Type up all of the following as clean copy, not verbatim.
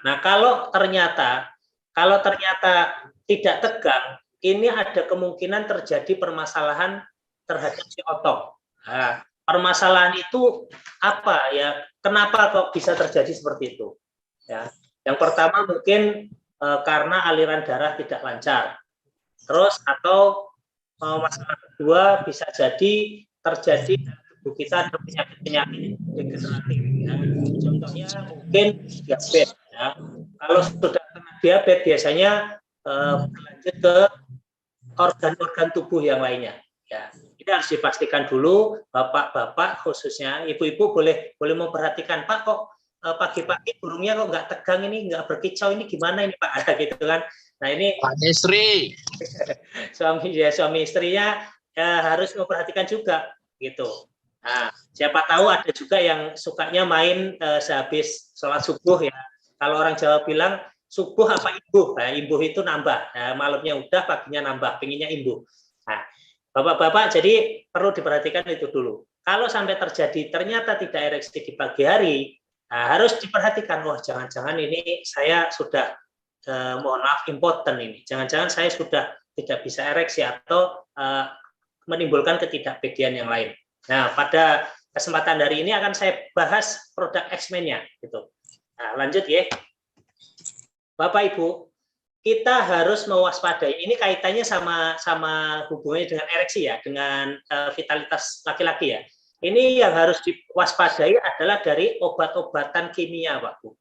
Nah, kalau ternyata tidak tegang, ini ada kemungkinan terjadi permasalahan terhadap si otot. Nah, permasalahan itu apa ya? Kenapa kok bisa terjadi seperti itu? Ya, yang pertama mungkin karena aliran darah tidak lancar. Terus atau masalah kedua bisa jadi terjadi tubuh kita ada penyakit-penyakit degeneratif. Ya. Contohnya mungkin diabetes. Ya. Kalau sudah kena diabetes biasanya berlanjut ke organ-organ tubuh yang lainnya. Ya. Ini harus dipastikan dulu, bapak-bapak khususnya, ibu-ibu boleh memperhatikan, Pak kok pagi-pagi burungnya kok nggak tegang ini, nggak berkicau ini gimana ini Pak, gitu kan. Nah ini Pak Istri. suami istrinya harus memperhatikan juga gitu. Nah, siapa tahu ada juga yang sukanya main sehabis sholat subuh ya. Kalau orang Jawa bilang subuh apa imbuh, nah, imbuh itu nambah, nah, malamnya udah paginya nambah, pengennya imbuh. Nah, bapak-bapak jadi perlu diperhatikan itu dulu. Kalau sampai terjadi ternyata tidak ereksi di pagi hari, nah, harus diperhatikan, wah jangan-jangan ini saya sudah mohon maaf impoten ini, jangan-jangan saya sudah tidak bisa ereksi atau menimbulkan ketidakbahagiaan yang lain. Nah, pada kesempatan hari ini akan saya bahas produk X-Men-nya gitu. Nah, lanjut ya. Bapak Ibu, kita harus mewaspadai. Ini kaitannya sama hubungannya dengan ereksi ya, dengan vitalitas laki-laki ya. Ini yang harus diwaspadai adalah dari obat-obatan kimia, Pak Bu.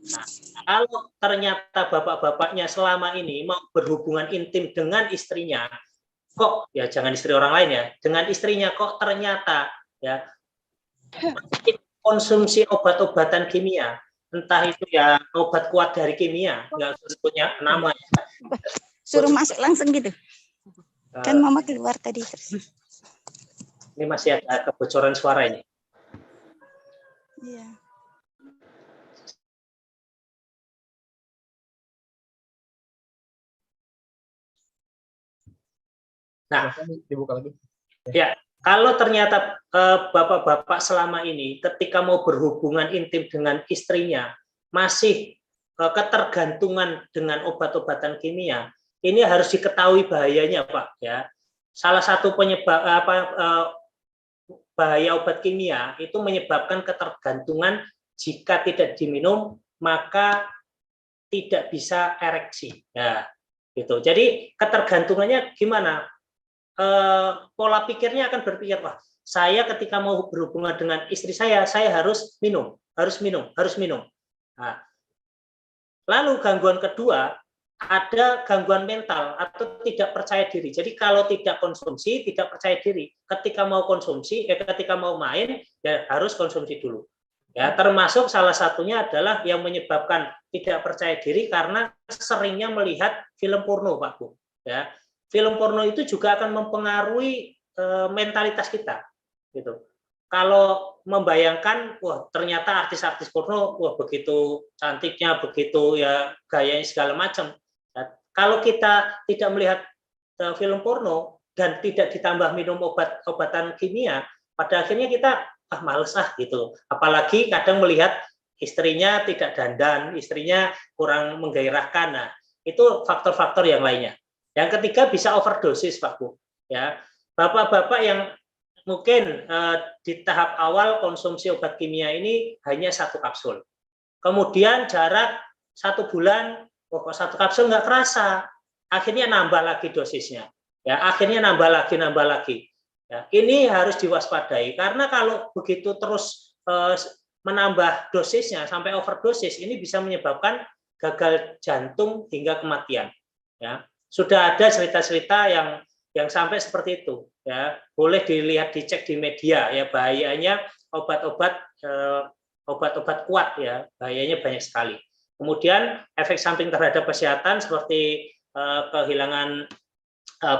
Nah, kalau ternyata bapak-bapaknya selama ini mau berhubungan intim dengan istrinya, kok ya jangan istri orang lain ya, dengan istrinya kok ternyata ya konsumsi obat-obatan kimia, entah itu ya obat kuat dari kimia, nggak sebutnya nama. Suruh masuk langsung gitu. Kan mama keluar tadi terus. Ini masih ada kebocoran suara ini. Iya. Nah, dibuka lagi. Ya, kalau ternyata bapak-bapak selama ini ketika mau berhubungan intim dengan istrinya masih ketergantungan dengan obat-obatan kimia, ini harus diketahui bahayanya, Pak. Ya, salah satu penyebab bahaya obat kimia itu menyebabkan ketergantungan jika tidak diminum maka tidak bisa ereksi. Ya, gitu. Jadi ketergantungannya gimana? Pola pikirnya akan berpikir, wah, saya ketika mau berhubungan dengan istri saya harus minum, harus minum, harus minum. Nah, lalu gangguan kedua, ada gangguan mental atau tidak percaya diri. Jadi kalau tidak konsumsi, tidak percaya diri. Ketika mau konsumsi, ketika mau main, ya harus konsumsi dulu. Ya, termasuk salah satunya adalah yang menyebabkan tidak percaya diri karena seringnya melihat film porno, Pak Bu. Ya, film porno itu juga akan mempengaruhi mentalitas kita, gitu. Kalau membayangkan, wah ternyata artis-artis porno, wah begitu cantiknya, begitu ya gayanya segala macam. Nah, kalau kita tidak melihat film porno dan tidak ditambah minum obat-obatan kimia, pada akhirnya kita males gitu. Apalagi kadang melihat istrinya tidak dandan, istrinya kurang menggairahkan. Nah, itu faktor-faktor yang lainnya. Yang ketiga bisa overdosis, Pak Bu. Ya, bapak-bapak yang mungkin di tahap awal konsumsi obat kimia ini hanya 1 kapsul. Kemudian jarak 1 bulan, kok 1 kapsul nggak kerasa. Akhirnya nambah lagi dosisnya. Ya, akhirnya nambah lagi. Ya, ini harus diwaspadai karena kalau begitu terus menambah dosisnya sampai overdosis, ini bisa menyebabkan gagal jantung hingga kematian. Ya. Sudah ada cerita-cerita yang sampai seperti itu, ya boleh dilihat dicek di media ya bahayanya obat-obat kuat ya bahayanya banyak sekali. Kemudian efek samping terhadap kesehatan seperti kehilangan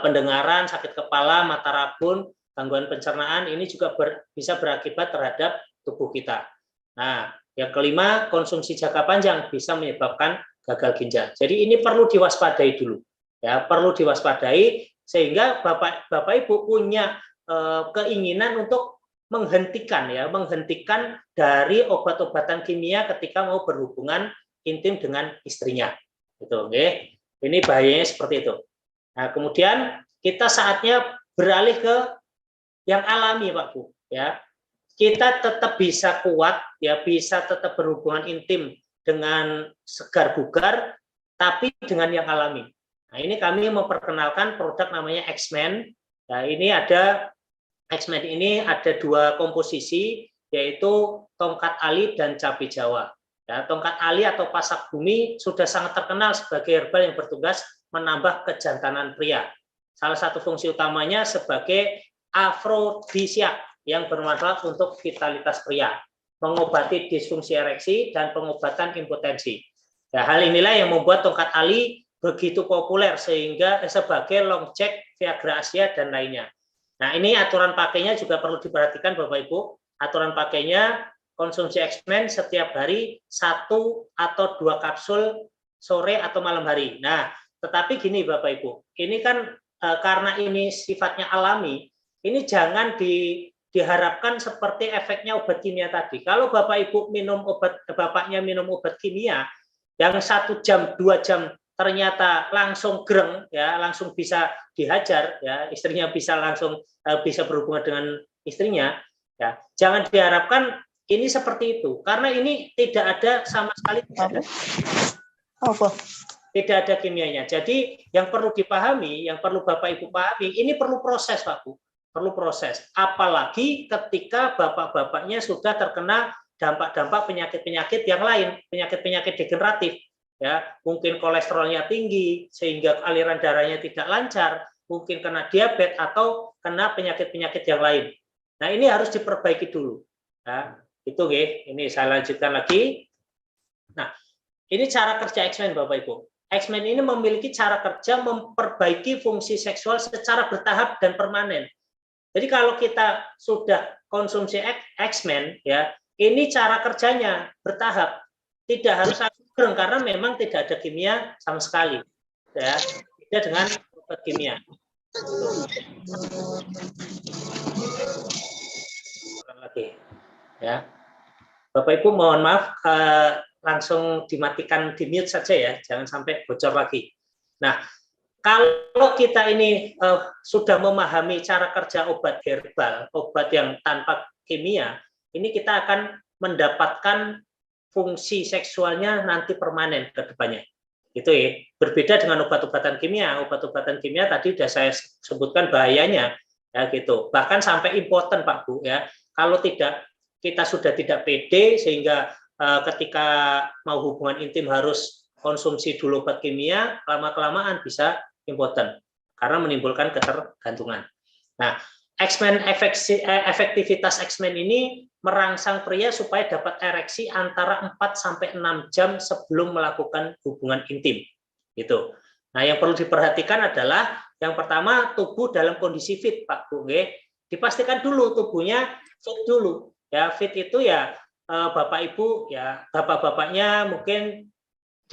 pendengaran, sakit kepala, mata rabun, gangguan pencernaan ini juga bisa berakibat terhadap tubuh kita. Nah, yang kelima konsumsi jangka panjang bisa menyebabkan gagal ginjal. Jadi ini perlu diwaspadai dulu. Ya, perlu diwaspadai sehingga Bapak Ibu punya keinginan untuk menghentikan dari obat-obatan kimia ketika mau berhubungan intim dengan istrinya. Gitu, oke. Ini bahayanya seperti itu. Nah, kemudian kita saatnya beralih ke yang alami, Pak Bu, ya. Kita tetap bisa kuat, ya, bisa tetap berhubungan intim dengan segar bugar, tapi dengan yang alami. Nah, ini kami memperkenalkan produk namanya X-Men. Nah, ini ada X-Men ini ada 2 komposisi, yaitu tongkat ali dan cabai Jawa. Ya, tongkat ali atau pasak bumi sudah sangat terkenal sebagai herbal yang bertugas menambah kejantanan pria. Salah satu fungsi utamanya sebagai afrodisiak yang bermanfaat untuk vitalitas pria, mengobati disfungsi ereksi dan pengobatan impotensi. Nah, hal inilah yang membuat tongkat ali begitu populer sehingga sebagai long jack, Viagra Asia dan lainnya. Nah, ini aturan pakainya juga perlu diperhatikan Bapak Ibu. Aturan pakainya konsumsi X-Men setiap hari 1 atau 2 kapsul sore atau malam hari. Nah, tetapi gini Bapak Ibu, ini kan karena ini sifatnya alami, ini jangan diharapkan seperti efeknya obat kimia tadi. Kalau Bapak Ibu bapaknya minum obat kimia yang 1 jam, 2 jam ternyata langsung gereng, ya, langsung bisa dihajar, ya, istrinya bisa langsung bisa berhubungan dengan istrinya, ya, jangan diharapkan ini seperti itu, karena ini tidak ada sama sekali tidak ada kimianya. Jadi yang perlu dipahami, yang perlu Bapak Ibu pahami, ini perlu proses Pak Bu, perlu proses. Apalagi ketika bapak-bapaknya sudah terkena dampak-dampak penyakit-penyakit yang lain, penyakit-penyakit degeneratif. Ya, mungkin kolesterolnya tinggi sehingga aliran darahnya tidak lancar, mungkin kena diabetes atau kena penyakit-penyakit yang lain. Nah, ini harus diperbaiki dulu. Nah, itu oke. Ini saya lanjutkan lagi. Nah, ini cara kerja X-Men Bapak Ibu. X-Men ini memiliki cara kerja memperbaiki fungsi seksual secara bertahap dan permanen. Jadi kalau kita sudah konsumsi X-Men, ya, ini cara kerjanya bertahap. Tidak harus gereng karena memang tidak ada kimia sama sekali, ya, beda dengan obat kimia. Lagi, ya, Bapak Ibu mohon maaf, langsung dimatikan, di mute saja ya, jangan sampai bocor lagi. Nah, kalau kita ini sudah memahami cara kerja obat herbal, obat yang tanpa kimia, ini kita akan mendapatkan fungsi seksualnya nanti permanen ke depannya. Itu ya. Berbeda dengan obat-obatan kimia. Obat-obatan kimia tadi sudah saya sebutkan bahayanya, ya gitu. Bahkan sampai impoten Pak Bu, ya. Kalau tidak, kita sudah tidak pede sehingga ketika mau hubungan intim harus konsumsi dulu obat kimia, lama-kelamaan bisa impoten karena menimbulkan ketergantungan. Nah, X-Men efektivitas X-Men ini merangsang pria supaya dapat ereksi antara 4-6 jam sebelum melakukan hubungan intim. Gitu. Nah, yang perlu diperhatikan adalah yang pertama tubuh dalam kondisi fit, Pak Bu. Dipastikan dulu tubuhnya fit dulu. Ya, fit itu ya Bapak Ibu ya, bapak-bapaknya mungkin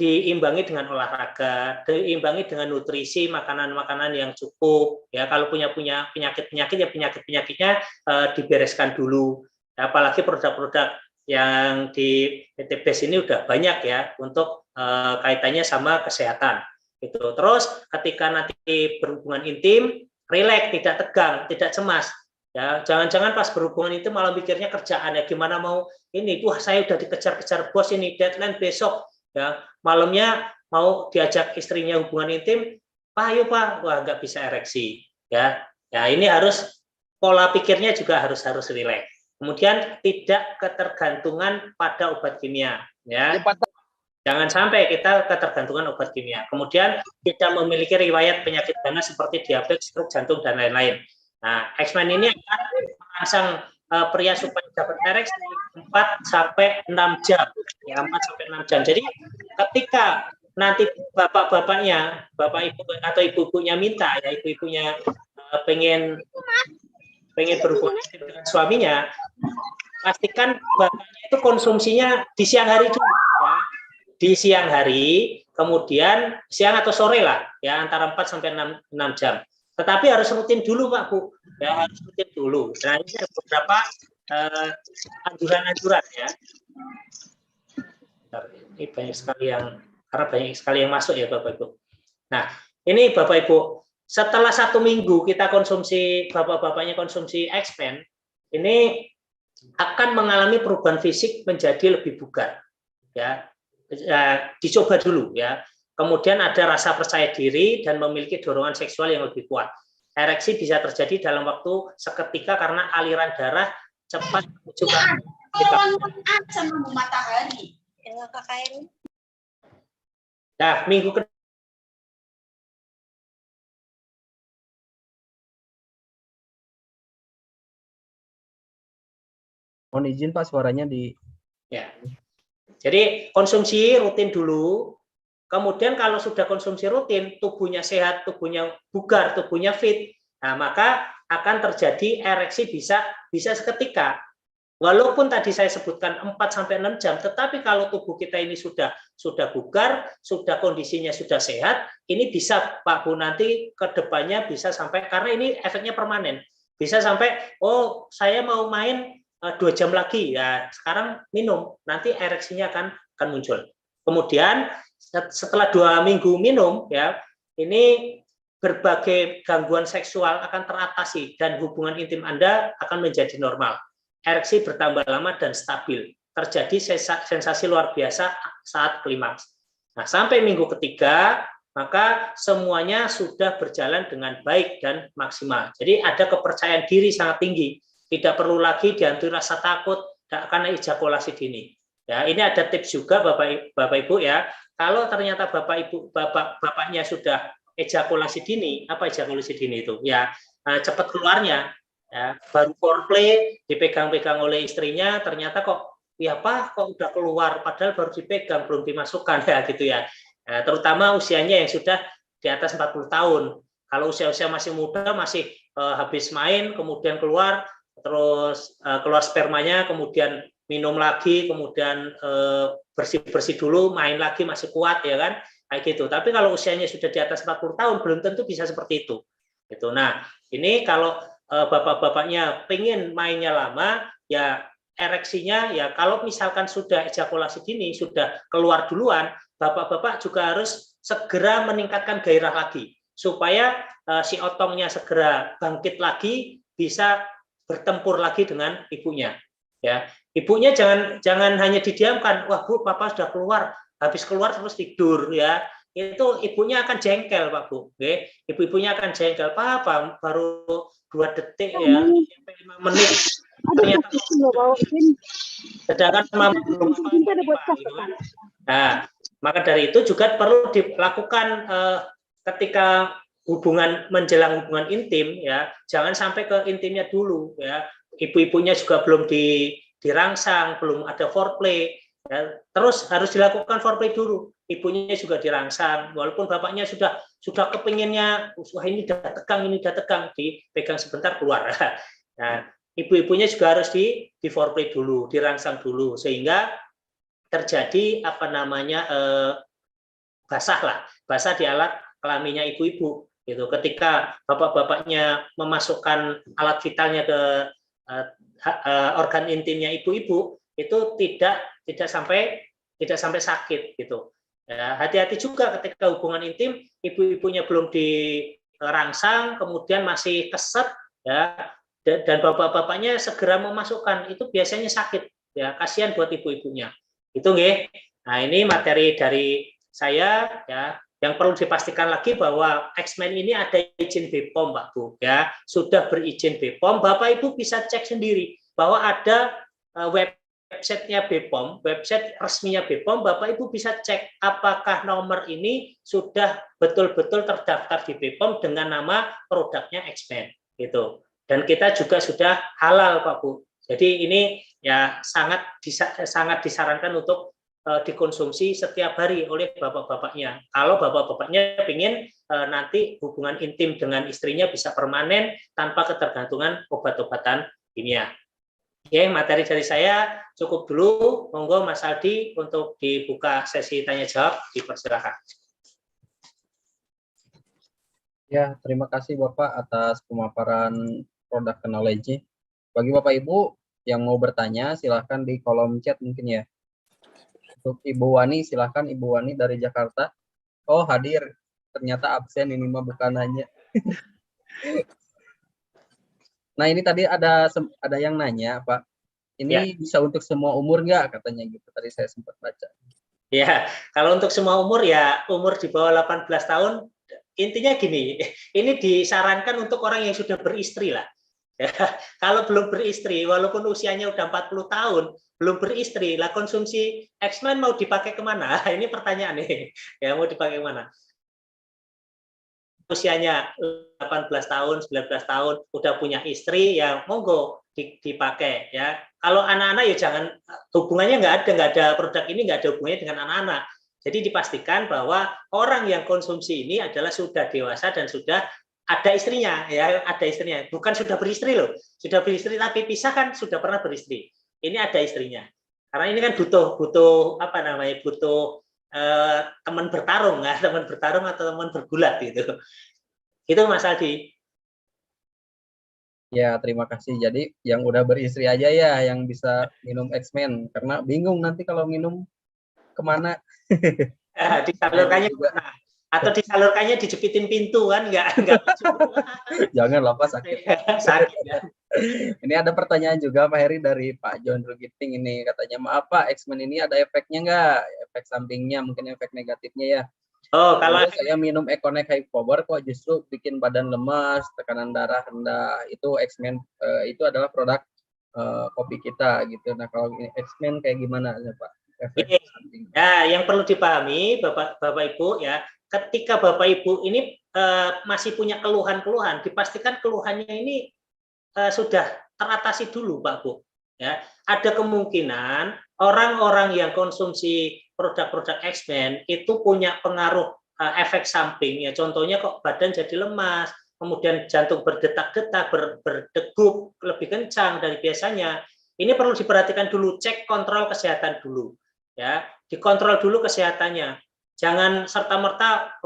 diimbangi dengan olahraga, diimbangi dengan nutrisi, makanan-makanan yang cukup. Ya, kalau punya penyakit-penyakit ya penyakit-penyakitnya dibereskan dulu. Apalagi produk-produk yang di PT BES ini udah banyak ya untuk kaitannya sama kesehatan. Gitu. Terus ketika nanti berhubungan intim, rileks, tidak tegang, tidak cemas. Ya, jangan-jangan pas berhubungan itu malah mikirnya kerjaan ya, gimana mau ini, wah saya udah dikejar-kejar bos ini, deadline besok. Ya, malamnya mau diajak istrinya hubungan intim, Pak ayo Pak, wah nggak bisa ereksi, ya, ya ini harus pola pikirnya juga harus rileks. Kemudian tidak ketergantungan pada obat kimia, ya, jangan sampai kita ketergantungan obat kimia. Kemudian tidak memiliki riwayat penyakit ganas seperti diabetes, stroke, jantung dan lain-lain. Nah, X-Men ini akan merangsang pria supaya dapat ereksi 4-6 jam, ya 4-6 jam. Jadi ketika nanti bapak-bapaknya, bapak ibu atau ibu-ibunya minta, ya ibu-ibunya pengen berhubungan dengan suaminya, pastikan bapaknya itu konsumsinya di siang hari dulu, ya. Di siang hari, kemudian siang atau sore lah, ya antara 4-6 jam. Tetapi harus rutin dulu Pak Bu, ya harus rutin dulu. Nah ini ada beberapa anjuran-anjuran ya. Ini banyak sekali karena banyak sekali yang masuk ya Bapak Ibu. Nah, ini Bapak Ibu, setelah 1 minggu kita konsumsi, bapak-bapaknya konsumsi X-Men, ini akan mengalami perubahan fisik menjadi lebih bugar. Ya, dicoba dulu ya. Kemudian ada rasa percaya diri dan memiliki dorongan seksual yang lebih kuat. Ereksi bisa terjadi dalam waktu seketika karena aliran darah cepat menuju ke sama matahari. Nah, minggu kedua mohon izin Pak, suaranya di ya. Jadi konsumsi rutin dulu. Kemudian kalau sudah konsumsi rutin, tubuhnya sehat, tubuhnya bugar, tubuhnya fit, nah maka akan terjadi ereksi bisa seketika. Walaupun tadi saya sebutkan 4-6 jam, tetapi kalau tubuh kita ini sudah bugar, sudah kondisinya sudah sehat, ini bisa Pak Bu nanti ke depannya bisa sampai, karena ini efeknya permanen, bisa sampai oh saya mau main 2 jam lagi, ya sekarang minum, nanti ereksinya akan muncul. Kemudian setelah 2 minggu minum, ya ini berbagai gangguan seksual akan teratasi dan hubungan intim Anda akan menjadi normal. Ereksi bertambah lama dan stabil. Terjadi sensasi luar biasa saat klimaks. Nah, sampai minggu ketiga, maka semuanya sudah berjalan dengan baik dan maksimal. Jadi ada kepercayaan diri sangat tinggi. Tidak perlu lagi dihantui rasa takut karena ejakulasi dini. Ya, ini ada tips juga Bapak Ibu ya. Kalau ternyata bapaknya sudah ejakulasi dini, apa ejakulasi dini itu? Ya, cepat keluarnya. Ya, baru foreplay dipegang-pegang oleh istrinya, ternyata kok ya Pak kok udah keluar padahal baru dipegang belum dimasukkan ya gitu ya. Terutama usianya yang sudah di atas 40 tahun. Kalau usia-usia masih muda masih habis main kemudian keluar terus keluar spermanya kemudian minum lagi kemudian bersih-bersih dulu main lagi masih kuat ya kan kayak gitu. Tapi kalau usianya sudah di atas 40 tahun belum tentu bisa seperti itu. Gitu. Nah, ini kalau bapak-bapaknya pengen mainnya lama, ya ereksinya ya kalau misalkan sudah ejakulasi dini, sudah keluar duluan, bapak-bapak juga harus segera meningkatkan gairah lagi supaya si otongnya segera bangkit lagi, bisa bertempur lagi dengan ibunya. Ya, ibunya jangan hanya didiamkan. Wah Bu, papa sudah keluar, habis keluar terus tidur ya. Itu ibunya akan jengkel Pak Bu. Oke? Ibu-ibunya akan jengkel. Papa baru 2 detik ya, 5 menit. Ternyata sedangkan mama belum apa-apa gitu kan. Nah, maka dari itu juga perlu dilakukan ketika menjelang hubungan intim ya, jangan sampai ke intimnya dulu ya. Ibu-ibunya juga belum dirangsang, belum ada foreplay. Ya, terus harus dilakukan foreplay dulu. Ibunya juga dirangsang, walaupun bapaknya sudah kepinginnya, wah ini udah tegang, dipegang sebentar keluar. Nah, ibu-ibunya juga harus di foreplay dulu, dirangsang dulu, sehingga terjadi apa namanya basah di alat kelaminnya ibu-ibu. Gitu. Ketika bapak-bapaknya memasukkan alat vitalnya ke organ intimnya ibu-ibu, itu tidak sampai sakit gitu. Ya, hati-hati juga ketika hubungan intim ibu-ibunya belum dirangsang kemudian masih keset ya, dan bapak-bapaknya segera memasukkan, itu biasanya sakit ya, kasihan buat ibu-ibunya. Itu nggih. Nah, ini materi dari saya ya. Yang perlu dipastikan lagi bahwa X-Men ini ada izin BPOM Pak Bu ya, sudah berizin BPOM. Bapak Ibu bisa cek sendiri bahwa ada websitenya BPOM, website resminya BPOM. Bapak Ibu bisa cek apakah nomor ini sudah betul-betul terdaftar di BPOM dengan nama produknya X-Men gitu. Dan kita juga sudah halal Pak Bu. Jadi ini ya sangat disarankan untuk dikonsumsi setiap hari oleh bapak-bapaknya. Kalau bapak-bapaknya ingin nanti hubungan intim dengan istrinya bisa permanen tanpa ketergantungan obat-obatan kimia. Oke, materi dari saya cukup dulu. Monggo Mas Aldi untuk dibuka sesi tanya jawab, dipersilakan. Ya, terima kasih Bapak atas pemaparan produk knowledge. Bagi Bapak Ibu yang mau bertanya, silahkan di kolom chat mungkin ya. Untuk Ibu Wani, silahkan Ibu Wani dari Jakarta. Oh, hadir. Ternyata absen, ini mah bukan nanya. Nah, ini tadi ada yang nanya, Pak. Ini bisa untuk semua umur nggak katanya gitu. Tadi saya sempat baca. Ya, kalau untuk semua umur ya umur di bawah 18 tahun intinya gini, ini disarankan untuk orang yang sudah beristri lah. Ya, kalau belum beristri, walaupun usianya udah 40 tahun, belum beristri, lah konsumsi X-Men mau dipakai kemana? Ini pertanyaan nih, ya mau dipakai kemana? Usianya 18 tahun, 19 tahun, udah punya istri, ya monggo dipakai ya. Kalau anak-anak ya jangan, hubungannya nggak ada produk ini nggak ada hubungannya dengan anak-anak. Jadi dipastikan bahwa orang yang konsumsi ini adalah sudah dewasa dan sudah ada istrinya, ya ada istrinya. Bukan sudah beristri loh, sudah beristri tapi pisah kan sudah pernah beristri. Ini ada istrinya. Karena ini kan butuh apa namanya, butuh teman bertarung, ya, teman bertarung atau teman bergulat gitu. Itu Mas Aldi. Ya, terima kasih. Jadi yang udah beristri aja ya yang bisa minum X-Men, karena bingung nanti kalau minum kemana. Disalurkannya kemana? Atau disalurkannya dijepitin pintu kan? Enggak. Jangan lah Pak, sakit. Sakit ya. Ini ada pertanyaan juga Pak Heri dari Pak John Rugiting ini, katanya maaf Pak, X-Men ini ada efeknya nggak? Efek sampingnya, mungkin efek negatifnya ya. Oh, kalau saya minum Econnect High Power kok justru bikin badan lemas, tekanan darah rendah. Itu X-Men itu adalah produk kopi kita gitu. Nah, kalau X-Men kayak gimana ya, Pak? Efek samping. Ya, yang perlu dipahami Bapak Ibu ya, ketika Bapak Ibu ini masih punya keluhan-keluhan, dipastikan keluhannya ini sudah teratasi dulu Pak Bu. Ya, ada kemungkinan orang-orang yang konsumsi produk-produk X-Men itu punya pengaruh efek samping ya. Contohnya kok badan jadi lemas, kemudian jantung berdetak-detak, berdegup lebih kencang dari biasanya. Ini perlu diperhatikan dulu, cek kontrol kesehatan dulu. Ya, dikontrol dulu kesehatannya. Jangan serta-merta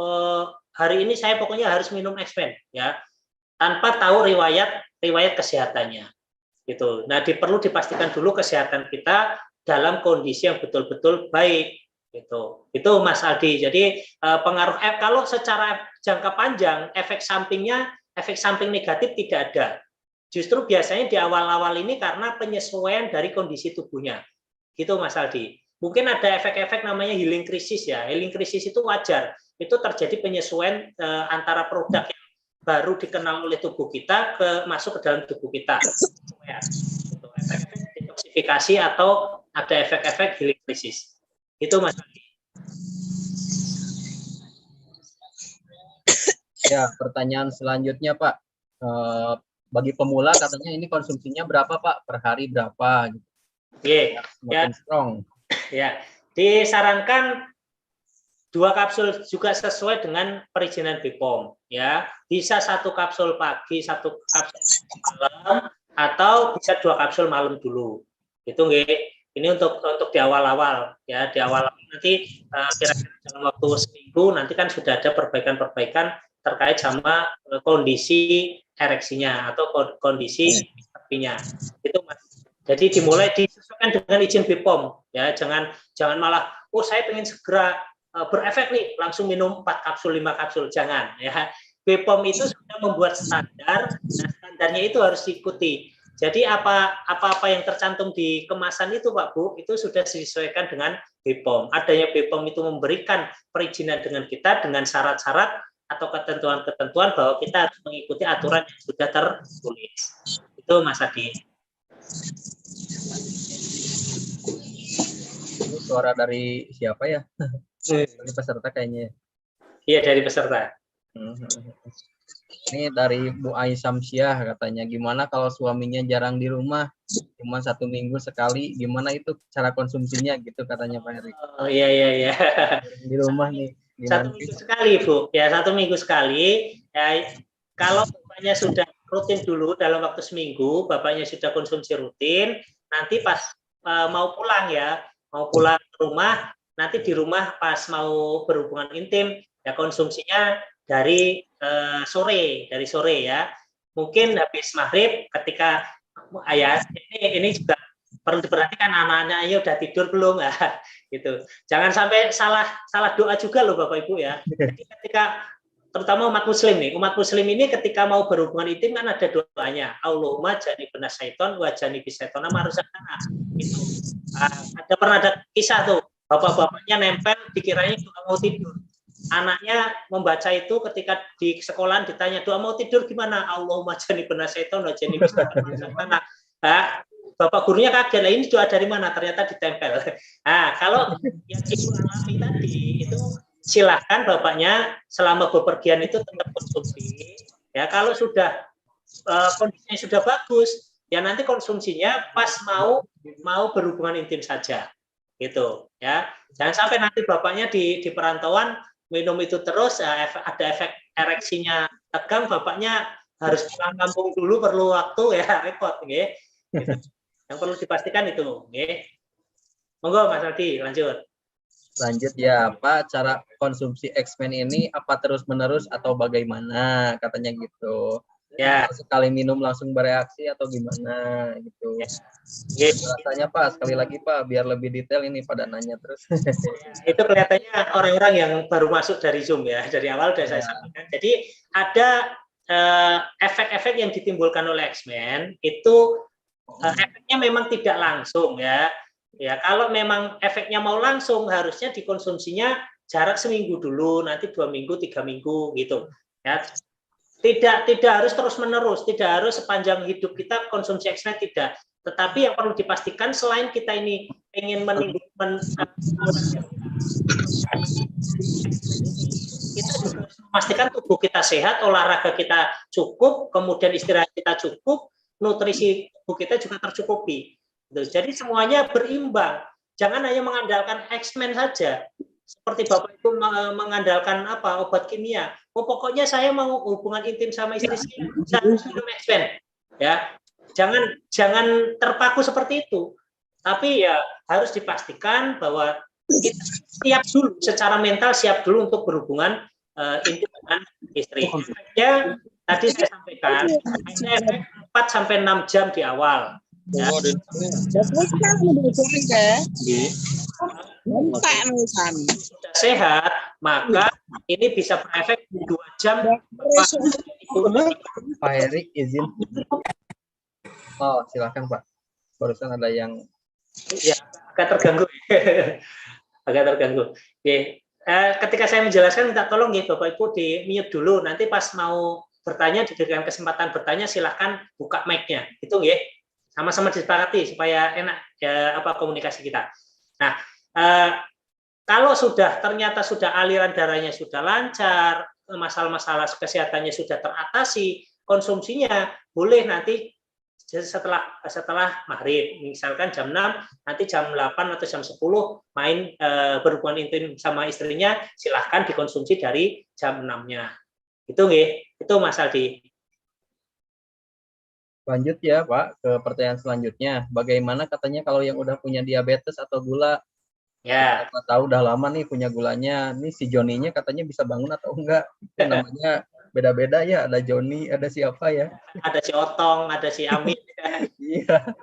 hari ini saya pokoknya harus minum X-Men ya, tanpa tahu riwayat kesehatannya. Gitu. Nah, perlu dipastikan dulu kesehatan kita dalam kondisi yang betul-betul baik. Gitu. Itu Mas Aldi. Jadi pengaruh kalau secara jangka panjang efek samping negatif tidak ada. Justru biasanya di awal-awal ini karena penyesuaian dari kondisi tubuhnya. Gitu Mas Aldi. Mungkin ada efek-efek namanya healing crisis ya. Healing crisis itu wajar. Itu terjadi penyesuaian antara produk yang baru dikenal oleh tubuh kita masuk ke dalam tubuh kita. Ya, itu efek detoksifikasi atau ada efek-efek healing crisis. Itu Mas. Ya, pertanyaan selanjutnya Pak. Bagi pemula katanya ini konsumsinya berapa Pak? Per hari berapa? Gitu. Ya, semakin strong. Ya, disarankan 2 kapsul juga sesuai dengan perizinan BPOM ya. Bisa 1 kapsul pagi, 1 kapsul malam, atau bisa 2 kapsul malam dulu. Itu nggih. Ini untuk di awal-awal ya, di awal nanti kira-kira dalam waktu seminggu nanti kan sudah ada perbaikan-perbaikan terkait sama kondisi ereksinya atau kondisi sapinya. Itu Mas. Jadi dimulai disesuaikan dengan izin BPOM ya, jangan malah saya pengen segera berefek nih langsung minum 4 kapsul 5 kapsul, jangan ya. BPOM itu sudah membuat standar, dan standarnya itu harus diikuti. Jadi apa yang tercantum di kemasan itu Pak Bu itu sudah disesuaikan dengan BPOM. Adanya BPOM itu memberikan perizinan dengan kita dengan syarat-syarat atau ketentuan-ketentuan bahwa kita harus mengikuti aturan yang sudah tertulis. Itu Mas Adi. Ini suara dari siapa ya? Dari peserta kayaknya. Iya, dari peserta. Ini dari Bu Aisyam Syah katanya, gimana kalau suaminya jarang di rumah, cuma 1 minggu sekali, gimana itu cara konsumsinya gitu katanya Pak Heri. Oh iya. Di rumah nih. Gimana? 1 minggu sekali Bu, ya 1 minggu sekali. Ya, kalau bapaknya sudah rutin dulu dalam waktu seminggu, bapaknya sudah konsumsi rutin, nanti pas mau pulang ke rumah, nanti di rumah pas mau berhubungan intim, ya konsumsinya dari sore ya. Mungkin habis maghrib ketika ini juga perlu diperhatikan anak-anaknya udah tidur belum ya, gitu. Jangan sampai salah doa juga loh Bapak Ibu ya. Jadi ketika terutama umat muslim nih, umat muslim ini ketika mau berhubungan intim kan ada doanya, Allahumma janibna syaiton wa janibis syaitona ma razaqtana. Gitu. Pernah ada kisah tuh, bapak-bapaknya nempel dikiranya doa mau tidur. Anaknya membaca itu ketika di sekolahan ditanya doa mau tidur gimana, Allahumma janibna syaiton wa janibis syaitona. Bapak gurunya kaget, lah ini doa dari mana? Ternyata ditempel. Nah, kalau yang ibu alami tadi itu silahkan bapaknya selama bepergian itu tetap konsumsi. Ya, kalau sudah kondisinya sudah bagus, ya nanti konsumsinya pas mau berhubungan intim saja, gitu. Ya, jangan sampai nanti bapaknya di perantauan minum itu terus, ada efek ereksinya tegang, bapaknya harus pulang kampung dulu, perlu waktu, ya repot, gitu. Yang perlu dipastikan itu, okay. Monggo Mas Aldi, lanjut. Lanjut ya, Pak, cara konsumsi X-Men ini apa terus-menerus atau bagaimana? Katanya gitu. Ya. Sekali minum langsung bereaksi atau gimana gitu. Ya. Rasanya Pak, sekali lagi Pak, biar lebih detail ini pada nanya terus. Itu kelihatannya orang-orang yang baru masuk dari Zoom ya, dari awal sudah saya sampaikan. Jadi ada efek-efek yang ditimbulkan oleh X-Men itu efeknya memang tidak langsung ya. Ya, kalau memang efeknya mau langsung harusnya dikonsumsinya jarak seminggu dulu, nanti 2 minggu, 3 minggu gitu. Ya. Tidak harus terus-menerus, tidak harus sepanjang hidup kita konsumsi X-Men, tidak. Tetapi yang perlu dipastikan selain kita ini ingin kita juga harus memastikan tubuh kita sehat, olahraga kita cukup, kemudian istirahat kita cukup, nutrisi tubuh kita juga tercukupi. Jadi semuanya berimbang. Jangan hanya mengandalkan X-Men saja. Seperti Bapak itu mengandalkan obat kimia. Pokoknya saya mau hubungan intim sama istri saya harus minum X-Men. Ya, jangan terpaku seperti itu. Tapi ya harus dipastikan bahwa kita siap dulu secara mental, siap dulu untuk berhubungan intim dengan istri. Efeknya tadi saya sampaikan, hanya efek 4-6 jam di awal. Ya. Sudah sehat, maka ini bisa berefek 2 jam. Pak Erik izin. Oh, silakan Pak. Barusan ada yang ya agak terganggu. Agak terganggu. Oke. Ketika saya menjelaskan minta tolong ya Bapak Ibu di mute dulu. Nanti pas mau bertanya diberikan kesempatan bertanya silahkan buka mic-nya. Itu ya. Sama-sama disepakati supaya enak ya, komunikasi kita. Nah, kalau ternyata sudah aliran darahnya sudah lancar, masalah-masalah kesehatannya sudah teratasi, konsumsinya boleh nanti setelah maghrib, misalkan jam 6, nanti jam 8 atau jam 10 main berhubungan intim sama istrinya, silahkan dikonsumsi dari jam 6-nya. Itu nggih, itu Mas Aldi. Lanjut ya Pak ke pertanyaan selanjutnya. Bagaimana katanya kalau yang udah punya diabetes atau gula? Ya. Kita tahu udah lama nih punya gulanya. Nih si Joninya katanya bisa bangun atau enggak? Namanya beda-beda ya. Ada Joni, ada siapa ya? Ada si Otong, ada si Amin. Iya.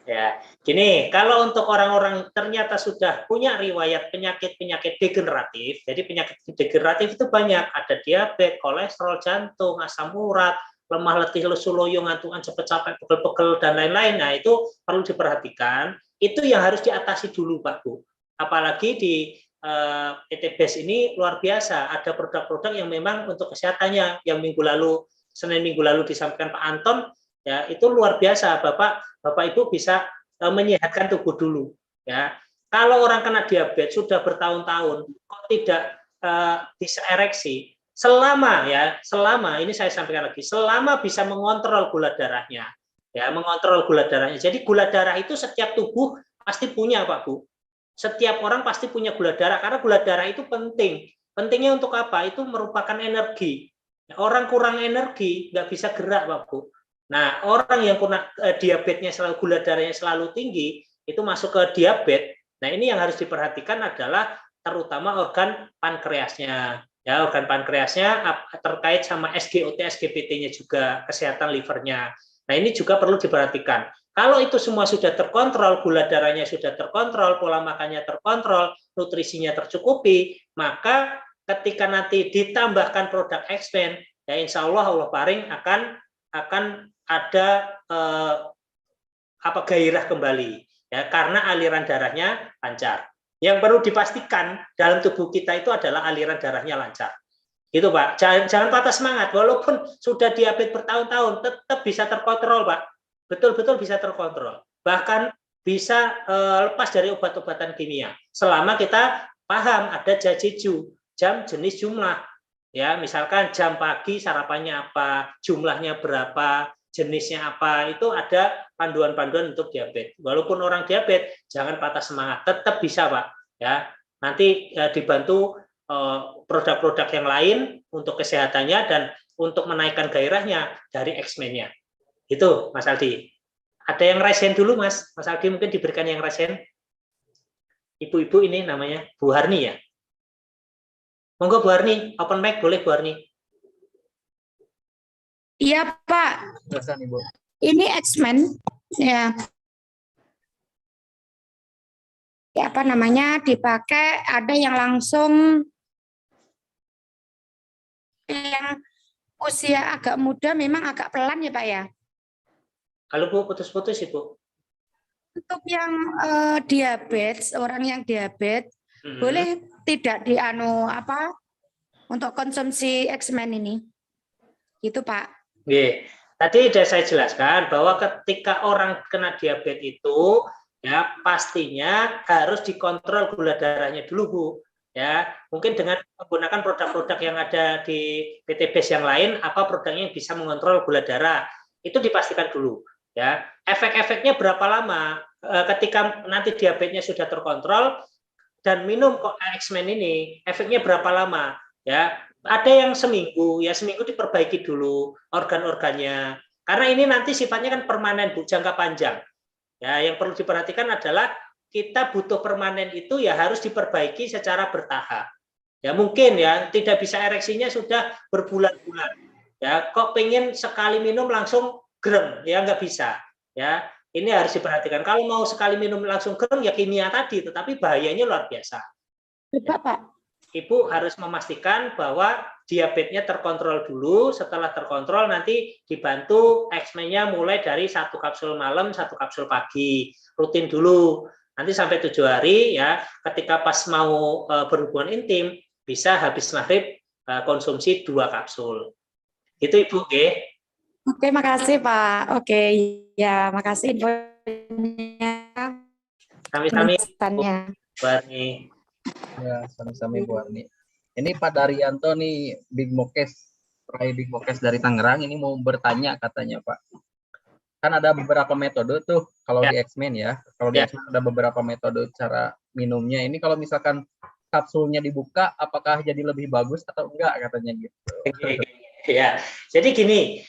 Ya, gini, kalau untuk orang-orang ternyata sudah punya riwayat penyakit-penyakit degeneratif, jadi penyakit degeneratif itu banyak, ada diabetes, kolesterol, jantung, asam urat, lemah letih, lesu loyo, ngantukan, cepet capek, pegel-pegel dan lain-lain. Nah, itu perlu diperhatikan. Itu yang harus diatasi dulu, Pak Bu. Apalagi di PT BES ini luar biasa. Ada produk-produk yang memang untuk kesehatannya. Yang Senin minggu lalu disampaikan Pak Anton, ya itu luar biasa. Bapak Ibu bisa menyehatkan tubuh dulu. Ya, kalau orang kena diabetes sudah bertahun-tahun, kok tidak bisa ereksi? Selama ini saya sampaikan lagi, selama bisa mengontrol gula darahnya, ya mengontrol gula darahnya. Jadi gula darah itu setiap tubuh pasti punya, Pak Bu. Setiap orang pasti punya gula darah karena gula darah itu penting. Pentingnya untuk apa? Itu merupakan energi. Orang kurang energi nggak bisa gerak, Pak Bu. Nah, orang yang punya diabetesnya selalu gula darahnya selalu tinggi, itu masuk ke diabetes. Nah, ini yang harus diperhatikan adalah terutama organ pankreasnya. Ya, organ pankreasnya terkait sama SGOT, SGPT-nya juga, kesehatan livernya. Nah, ini juga perlu diperhatikan. Kalau itu semua sudah terkontrol, gula darahnya sudah terkontrol, pola makannya terkontrol, nutrisinya tercukupi, maka ketika nanti ditambahkan produk X-Men, ya insya Allah paring akan ada gairah kembali, ya karena aliran darahnya lancar. Yang perlu dipastikan dalam tubuh kita itu adalah aliran darahnya lancar. Gitu Pak, jangan patah semangat, walaupun sudah diabetes bertahun-tahun, tetap bisa terkontrol Pak. Betul-betul bisa terkontrol, bahkan bisa lepas dari obat-obatan kimia selama kita paham ada jajiju, jam, jenis, jumlah, ya misalkan jam pagi sarapannya apa, jumlahnya berapa, jenisnya apa, itu ada panduan-panduan untuk diabetes. Walaupun orang diabetes jangan patah semangat, tetap bisa Pak, ya nanti dibantu produk-produk yang lain untuk kesehatannya dan untuk menaikkan gairahnya dari X-Men-nya. Itu Mas Aldi. Ada yang resen dulu Mas Aldi mungkin diberikan yang resen. Ibu-ibu ini namanya Bu Harni ya. Monggo Bu Harni, open mic boleh Bu Harni. Iya Pak. Silakan Ibu. Ini X-Men ya. Ya apa namanya dipakai, ada yang langsung yang usia agak muda memang agak pelan ya Pak ya. Kalau Bu putus-putus Ibu. Untuk yang diabetes, orang yang diabetes boleh tidak untuk konsumsi X-Men ini. Gitu Pak. Oke. Tadi sudah saya jelaskan bahwa ketika orang kena diabetes itu ya pastinya harus dikontrol gula darahnya dulu Bu. Ya, mungkin dengan menggunakan produk-produk yang ada di PT-BASE yang lain, apa produknya yang bisa mengontrol gula darah, itu dipastikan dulu. Ya, efek-efeknya berapa lama ketika nanti diabetesnya sudah terkontrol dan minum X-Men ini, efeknya berapa lama? Ya, ada yang seminggu, ya seminggu diperbaiki dulu organ-organnya. Karena ini nanti sifatnya kan permanen Bu, jangka panjang. Ya, yang perlu diperhatikan adalah kita butuh permanen itu ya harus diperbaiki secara bertahap. Ya mungkin ya tidak bisa ereksinya sudah berbulan-bulan. Ya kok pengen sekali minum langsung grem, ya nggak bisa. Ya ini harus diperhatikan. Kalau mau sekali minum langsung grem ya kimia tadi, tetapi bahayanya luar biasa. Pak. Ibu harus memastikan bahwa diabetesnya terkontrol dulu. Setelah terkontrol nanti dibantu X-Men-nya mulai dari 1 kapsul malam, 1 kapsul pagi, rutin dulu. Nanti sampai 7 hari ya, ketika pas mau berhubungan intim bisa habis maghrib konsumsi 2 kapsul. Itu Ibu, oke? Oke, makasih Pak. Oke, ya makasih infonya. Sami-sami. Sami-sami. Ya, sami-sami Bu Arni. Ini Pak Daryanto nih, Big Mokes, Prai Big Mokes dari Tangerang, ini mau bertanya katanya Pak. Kan ada beberapa metode tuh kalau di X-Men ya. Kalau di X-Men ada beberapa metode cara minumnya. Ini kalau misalkan kapsulnya dibuka, apakah jadi lebih bagus atau enggak katanya gitu. Ya, jadi gini,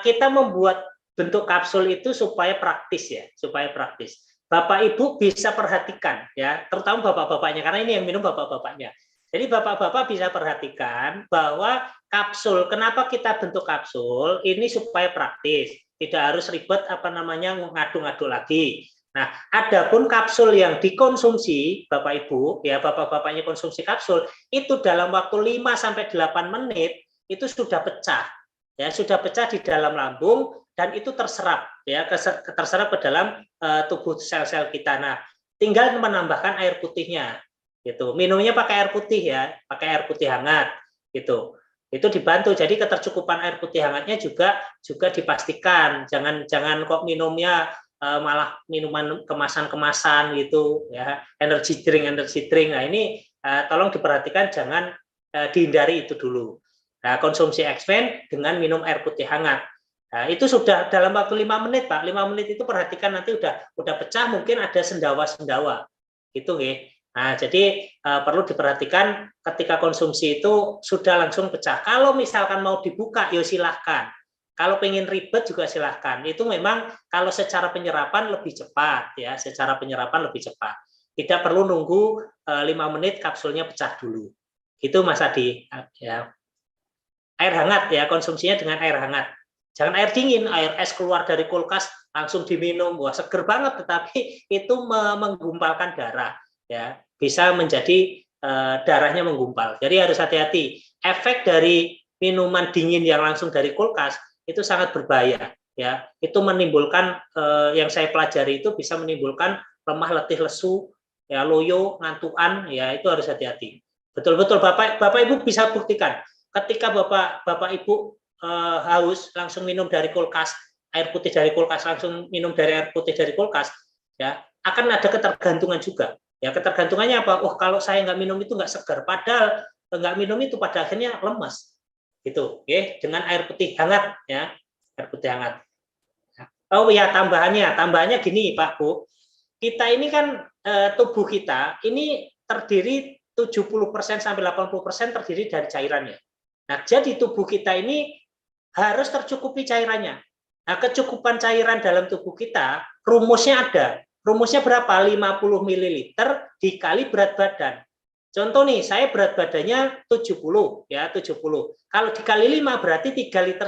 kita membuat bentuk kapsul itu supaya praktis ya, supaya praktis. Bapak Ibu bisa perhatikan ya, terutama bapak-bapaknya karena ini yang minum bapak-bapaknya. Jadi bapak-bapak bisa perhatikan bahwa kapsul, kenapa kita bentuk kapsul ini supaya praktis, tidak harus ribet ngadu-ngadu lagi. Nah, adapun kapsul yang dikonsumsi Bapak Ibu ya, bapak-bapaknya konsumsi kapsul itu dalam waktu 5 sampai 8 menit itu sudah pecah. Ya, sudah pecah di dalam lambung dan itu terserap ya, terserap ke dalam tubuh sel-sel kita. Nah, tinggal menambahkan air putihnya gitu. Minumnya pakai air putih ya, pakai air putih hangat gitu. Itu dibantu. Jadi ketercukupan air putih hangatnya juga dipastikan. Jangan kok minumnya malah minuman kemasan-kemasan gitu ya, energy drink. Nah, ini tolong diperhatikan, jangan dihindari itu dulu. Nah, konsumsi X-Men dengan minum air putih hangat. Nah, itu sudah dalam waktu 5 menit, Pak. 5 menit itu perhatikan nanti udah pecah, mungkin ada sendawa-sendawa. Gitu nggih. Nah, jadi perlu diperhatikan ketika konsumsi itu sudah langsung pecah. Kalau misalkan mau dibuka, ya silahkan. Kalau pengen ribet juga silahkan. Itu memang kalau secara penyerapan lebih cepat ya, secara penyerapan lebih cepat. Tidak perlu nunggu 5 menit kapsulnya pecah dulu. Gitu Mas Adi ya. Air hangat ya, konsumsinya dengan air hangat. Jangan air dingin, air es keluar dari kulkas langsung diminum, wah seger banget, tetapi itu menggumpalkan darah, ya bisa menjadi darahnya menggumpal. Jadi harus hati-hati. Efek dari minuman dingin yang langsung dari kulkas itu sangat berbahaya, ya. Itu menimbulkan yang saya pelajari itu bisa menimbulkan lemah, letih, lesu, ya, loyo, ngantukan, ya itu harus hati-hati. Betul-betul Bapak Ibu bisa buktikan. Ketika Bapak Ibu haus langsung minum dari kulkas, air putih dari kulkas, langsung minum dari air putih dari kulkas, ya akan ada ketergantungan juga. Ya ketergantungannya apa? Oh kalau saya nggak minum itu nggak segar. Padahal nggak minum itu pada akhirnya lemas, gitu. Oke, dengan air putih hangat, ya air putih hangat. Oh ya tambahannya gini Pak Bu, kita ini kan tubuh kita ini terdiri 70% sampai 80% terdiri dari cairannya. Nah jadi tubuh kita ini harus tercukupi cairannya. Nah, kecukupan cairan dalam tubuh kita, rumusnya ada. Rumusnya berapa? 50 ml dikali berat badan. Contoh nih, saya berat badannya 70, ya 70. Kalau dikali 5 berarti 3,5 liter,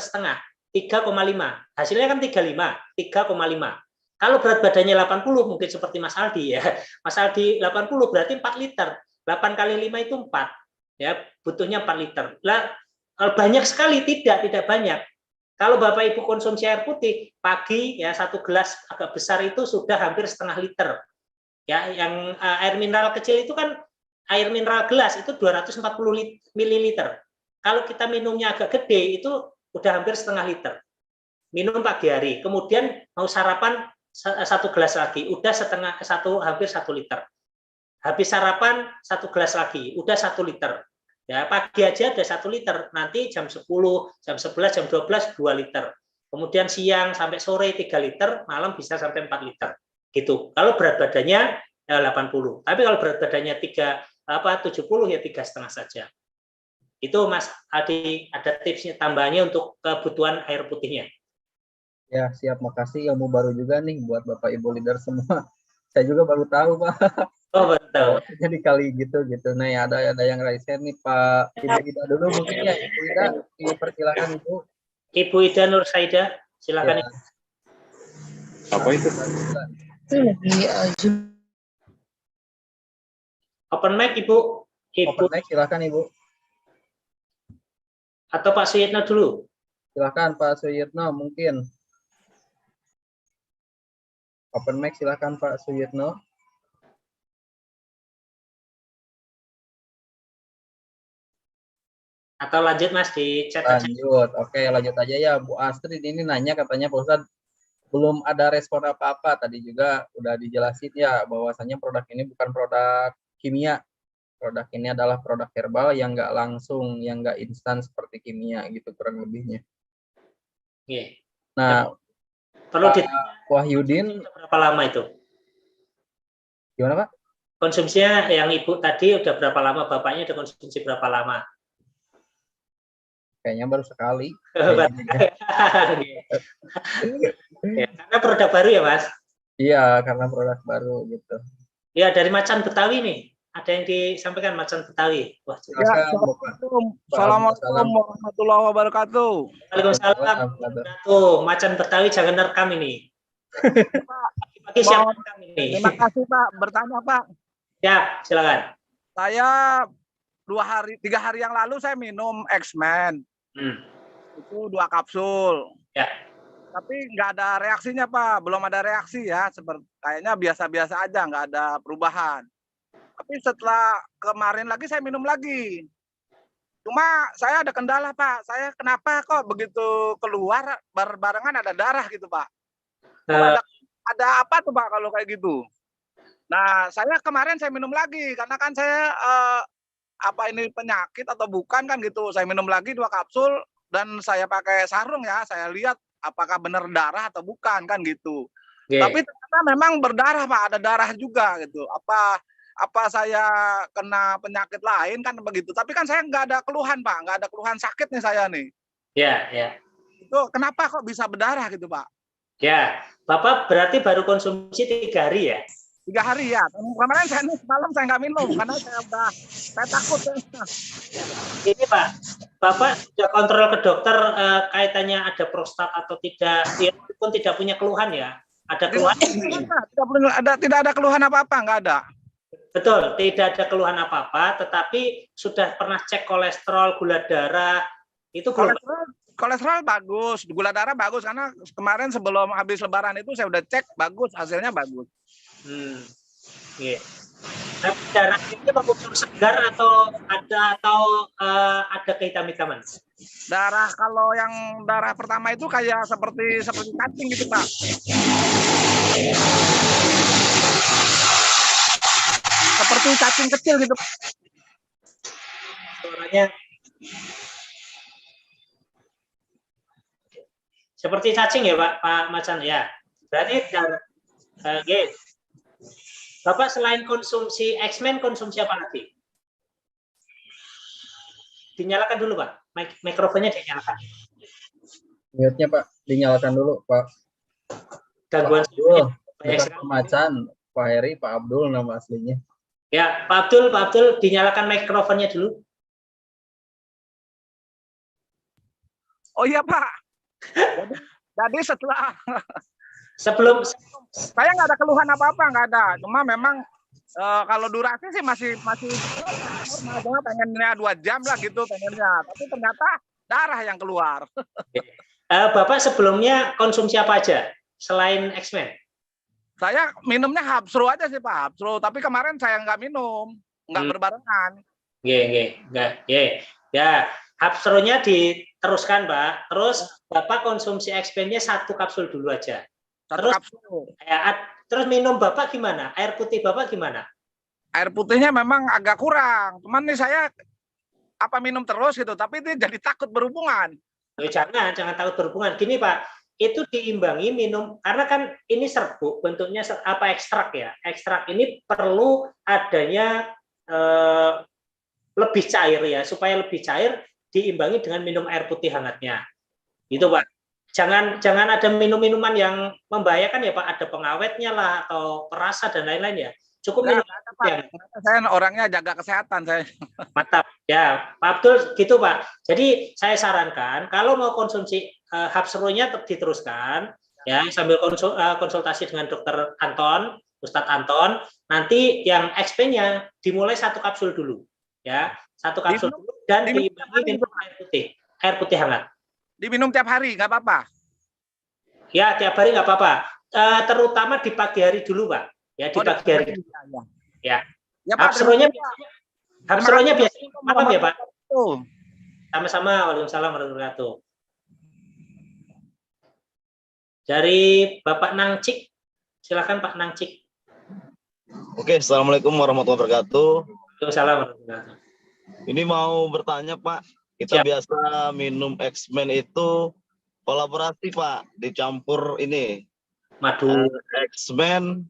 3,5. Hasilnya kan 35, 3,5. Kalau berat badannya 80, mungkin seperti Mas Aldi ya. Mas Aldi 80 berarti 4 liter. 8 kali 5 itu 4. Ya, butuhnya 4 liter. Lah, banyak sekali, tidak banyak. Kalau Bapak Ibu konsumsi air putih pagi ya 1 gelas agak besar itu sudah hampir setengah liter. Ya, yang air mineral kecil itu kan air mineral gelas itu 240 ml. Kalau kita minumnya agak gede itu udah hampir setengah liter. Minum pagi hari, kemudian mau sarapan 1 gelas lagi, udah hampir 1 liter. Habis sarapan 1 gelas lagi, udah 1 liter. Ya, pagi aja ada 1 liter, nanti jam 10, jam 11, jam 12, 2 liter. Kemudian siang sampai sore 3 liter, malam bisa sampai 4 liter. Gitu. Kalau berat badannya 80. Tapi kalau berat badannya 70 ya 3,5 saja. Itu Mas Adi, ada tipsnya tambahannya untuk kebutuhan air putihnya. Ya, siap. Makasih, ilmu baru juga nih buat Bapak Ibu leader semua. Saya juga baru tahu, Pak. Oh, betul. Jadi kali gitu. Nah, ya ada yang raise hand nih, Pak. Ida dulu mungkin ya, Ibu Ida, dipersilakan Ibu. Ibu Ida Nur Saida, silakan. Ya. Apa itu? Open mic Ibu. Open mic, silakan Ibu. Atau Pak Suyitno dulu. Silakan Pak Suyitno mungkin. Open mic silakan Pak Suyitno. Atau lanjut Mas di chat aja. Lanjut. Oke, lanjut aja ya. Bu Astrid ini nanya katanya Pak Ustadz belum ada respon apa-apa. Tadi juga udah dijelasin ya bahwasanya produk ini bukan produk kimia. Produk ini adalah produk herbal yang nggak langsung, yang nggak instan seperti kimia gitu kurang lebihnya. Oke. Nah, Perlu Pak Wahyudin berapa lama itu? Gimana Pak? Konsumsinya yang Ibu tadi udah berapa lama? Bapaknya udah konsumsi berapa lama? Kayaknya baru sekali. Ya, karena produk baru ya Mas? Iya, karena produk baru gitu. Ya, dari Macan Betawi nih. Ada yang disampaikan Macan Betawi. Wah, ya, Assalamualaikum warahmatullahi wabarakatuh. Waalaikumsalam. Tuh, Macan Betawi jangan rekam ini. Pagi siap rekam ini. Terima kasih Pak. Bertanya Pak. Ya, silakan. Saya 3 hari yang lalu saya minum X-Men. Itu 2 kapsul. Ya. Tapi nggak ada reaksinya Pak. Belum ada reaksi ya. Kayaknya biasa-biasa aja, nggak ada perubahan. Tapi setelah kemarin lagi saya minum lagi. Cuma saya ada kendala Pak. Saya kenapa kok begitu keluar berbarengan ada darah gitu Pak. Ada apa tuh Pak kalau kayak gitu? Nah saya kemarin saya minum lagi karena kan saya apa ini penyakit atau bukan kan gitu. Saya minum lagi 2 kapsul dan saya pakai sarung ya. Saya lihat apakah benar darah atau bukan kan gitu. Tapi ternyata memang berdarah Pak. Ada darah juga gitu. Apa saya kena penyakit lain kan begitu. Tapi kan saya nggak ada keluhan Pak. Nggak ada keluhan sakit nih saya nih. Ya. Itu kenapa kok bisa berdarah gitu Pak? Ya, Bapak berarti baru konsumsi 3 hari ya? 3 hari ya. Kemarin semalam saya nggak minum karena saya takut. Ini Pak, Bapak sudah kontrol ke dokter kaitannya ada prostat atau tidak, ya pun tidak punya keluhan ya. Ada keluhan? Tidak ada keluhan apa-apa, nggak ada. Betul, tidak ada keluhan apa-apa, tetapi sudah pernah cek kolesterol, gula darah, itu belum. Kolesterol bagus, gula darah bagus, karena kemarin sebelum habis lebaran itu saya udah cek, bagus, hasilnya bagus. Iya. Tapi darah ini mengukur segar atau ada kehitam-hitaman? Darah, kalau yang darah pertama itu kayak seperti cacing gitu, Pak. Seperti cacing kecil gitu. Suaranya seperti cacing ya Pak Macan ya. Berarti Bapak selain konsumsi X-Men, konsumsi apa lagi? Dinyalakan dulu Pak, mikrofonnya dinyalakan. Mute-nya Pak, dinyalakan dulu Pak. Gangguan Pak Macan, Pak Heri, Pak Abdul nama aslinya. Ya, Pak Abdul, dinyalakan mikrofonnya dulu. Oh iya Pak. Jadi sebelum saya nggak ada keluhan apa-apa, nggak ada. Cuma memang kalau durasi sih masih normal, pengennya 2 jam lah gitu pengennya. Tapi ternyata darah yang keluar. Bapak sebelumnya konsumsi apa aja selain X-Men? Saya minumnya Hapsro aja sih Pak, Hapsro. Tapi kemarin saya nggak minum, nggak berbarengan. Ya, Hapsro-nya diteruskan Pak. Terus Bapak konsumsi X-Men-nya 1 kapsul dulu aja. Terus minum Bapak gimana? Air putih Bapak gimana? Air putihnya memang agak kurang. Cuman nih saya minum terus gitu, tapi ini jadi takut berhubungan. Jangan takut berhubungan. Gini Pak, itu diimbangi minum, karena kan ini serbuk bentuknya ekstrak ya. Ekstrak ini perlu adanya lebih cair ya, supaya lebih cair diimbangi dengan minum air putih hangatnya. Itu Pak. Jangan ada minum-minuman yang membahayakan ya Pak, ada pengawetnya lah atau perasa dan lain-lain ya. Cukup minum. Saya orangnya jaga kesehatan saya. Mantap. Ya, Pak Abdul gitu Pak. Jadi saya sarankan kalau mau konsumsi Hapsro-nya diteruskan ya sambil konsultasi dengan Dokter Anton, Ustadz Anton. Nanti yang XP-nya dimulai 1 kapsul dulu. Ya, 1 kapsul dulu dan diimbangi minum air putih hangat. Diminum tiap hari, nggak apa-apa? Ya, tiap hari nggak apa-apa. Terutama di pagi hari dulu, Pak. Ya, di pagi hari. Ya. Ya, Pak. Hapsro-nya biasanya malam ya, Pak? Sama-sama. Waalaikumsalam warahmatullahi wabarakatuh. Dari Bapak Nangcik. Silakan Pak Nangcik. Oke, Assalamualaikum warahmatullahi wabarakatuh. Waalaikumsalam warahmatullahi wabarakatuh. Ini mau bertanya, Pak. Kita biasa minum X-Men itu kolaborasi, Pak. Dicampur ini. Madu. X-Men,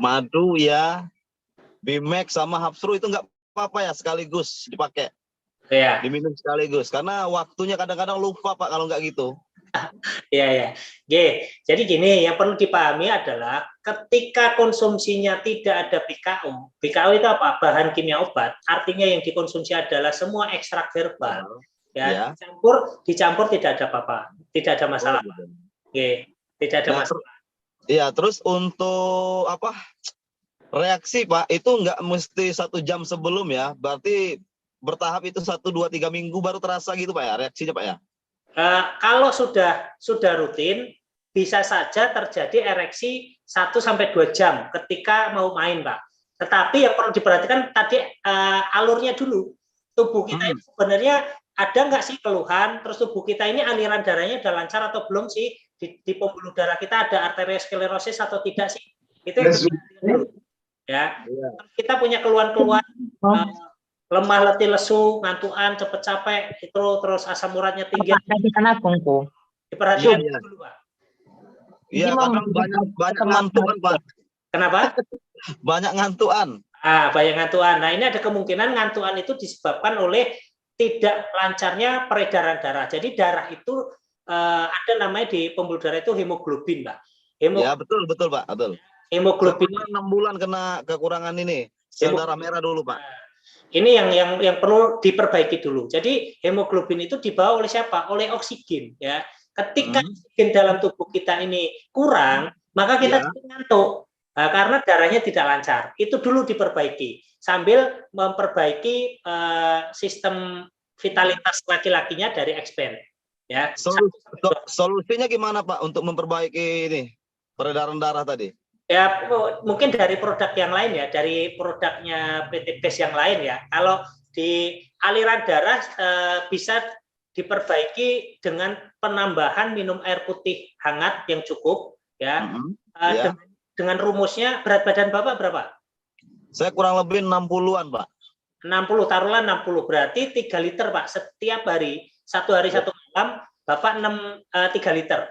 madu ya, Bimax sama Hapsro itu nggak apa-apa ya, sekaligus dipakai. Ya. Diminum sekaligus. Karena waktunya kadang-kadang lupa, Pak, kalau nggak gitu. Iya. Jadi gini, yang perlu dipahami adalah ketika konsumsinya tidak ada BKO. BKO itu apa? Bahan kimia obat. Artinya yang dikonsumsi adalah semua ekstrak herbal. Ya. Dicampur tidak ada apa-apa. Tidak ada masalah. Tidak ada masalah. Iya, terus untuk reaksi, Pak, itu nggak mesti 1 jam sebelum ya. Berarti bertahap itu 1, 2, 3 minggu baru terasa gitu, Pak ya, reaksinya, Pak ya. Kalau sudah rutin, bisa saja terjadi ereksi 1-2 jam ketika mau main, Pak. Tetapi yang perlu diperhatikan tadi alurnya dulu. Tubuh kita ini sebenarnya ada nggak sih keluhan? Terus tubuh kita ini aliran darahnya udah lancar atau belum sih? Di pembuluh darah kita ada arteriosklerosis atau tidak sih? Itu yang ya. Kita punya keluhan-keluhan lemah, letih, lesu, ngantuan, cepet capek, itu terus asam uratnya tinggi. Diperhatikan dulu, Pak. Iya, banyak ngantuan, Pak. Kenapa? Banyak ngantuan. Banyak ngantuan. Nah, ini ada kemungkinan ngantuan itu disebabkan oleh tidak lancarnya peredaran darah. Jadi darah itu ada namanya di pembuluh darah itu hemoglobin, Pak. Ya, betul, Pak. Betul. Hemoglobin 6 bulan kena kekurangan ini. Sel darah merah dulu, Pak. Ini yang perlu diperbaiki dulu. Jadi hemoglobin itu dibawa oleh siapa? Oleh oksigen, ya. Ketika oksigen dalam tubuh kita ini kurang, maka kita jadi ngantuk. Nah, karena darahnya tidak lancar. Itu dulu diperbaiki sambil memperbaiki sistem vitalitas laki-lakinya dari expand. Ya. Solusinya gimana Pak untuk memperbaiki ini peredaran darah tadi? Ya mungkin dari produk yang lain ya, dari produknya PT Base yang lain ya. Kalau di aliran darah bisa diperbaiki dengan penambahan minum air putih hangat yang cukup ya. Dengan rumusnya berat badan Bapak berapa? Saya kurang lebih 60-an, Pak. 60, taruhlah 60, berarti 3 liter, Pak. Setiap hari, satu hari satu malam, Bapak 3 liter.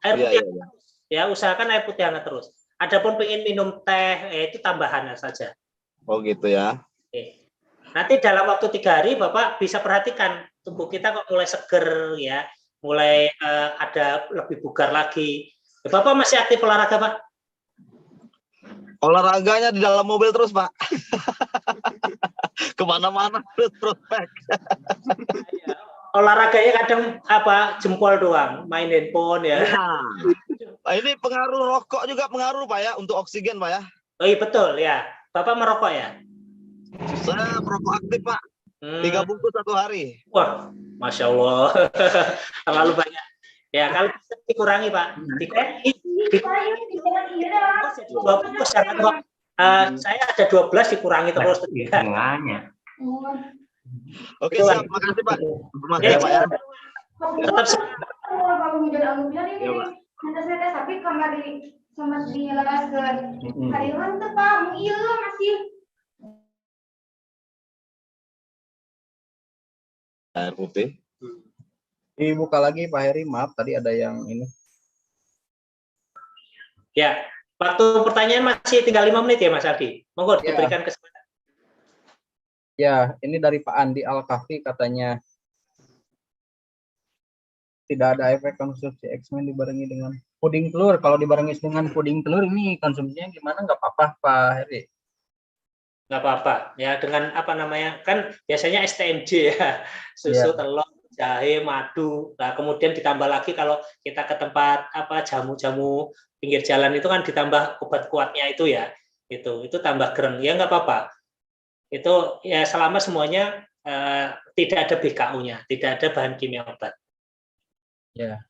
Air putih hangat terus. Ya, usahakan air putih hangat terus. Adapun pengen minum teh, itu tambahannya saja. Oh gitu ya. Oke. Nanti dalam waktu 3 hari, Bapak bisa perhatikan tubuh kita kok mulai seger, ya, mulai ada lebih bugar lagi. Bapak masih aktif olahraga, Pak? Olahraganya di dalam mobil terus, Pak. Kemana-mana terus prospek. Olahraganya kadang jempol doang, main handphone ya. Nah, ini pengaruh rokok juga pengaruh Pak ya untuk oksigen Pak ya. Oh iya betul ya. Bapak merokok ya? Saya merokok aktif Pak. 3 bungkus 1 hari. Wah, Masya Allah. Terlalu banyak. Ya kalau bisa dikurangi Pak. Dikurangi. 2 bungkus jangan Pak. Saya ada 12 dikurangi terus. Oke, siap. Makasih Pak. Makasih Pak ya. Tetap tapi kamar di sama dijelaskan harian tuh Pak masih air putih. Dibuka lagi Pak Heri, maaf tadi ada yang ini. Ya, waktu pertanyaan masih tinggal 5 menit ya Mas Aldi. Monggo diberikan kesempatan. Ya, ini dari Pak Andi Al-Kahfi katanya tidak ada efek konsumsi X-Men dibarengi dengan puding telur. Kalau dibarengi dengan puding telur ini konsumsinya gimana? Nggak apa-apa Pak Heri? Nggak apa-apa. Ya dengan kan biasanya STMJ ya, susu, telur, jahe, madu. Nah kemudian ditambah lagi kalau kita ke tempat jamu-jamu pinggir jalan itu kan ditambah obat kuatnya itu ya, itu tambah gereng. Ya nggak apa-apa. Itu ya selama semuanya tidak ada BKU-nya, tidak ada bahan kimia obat. Ya.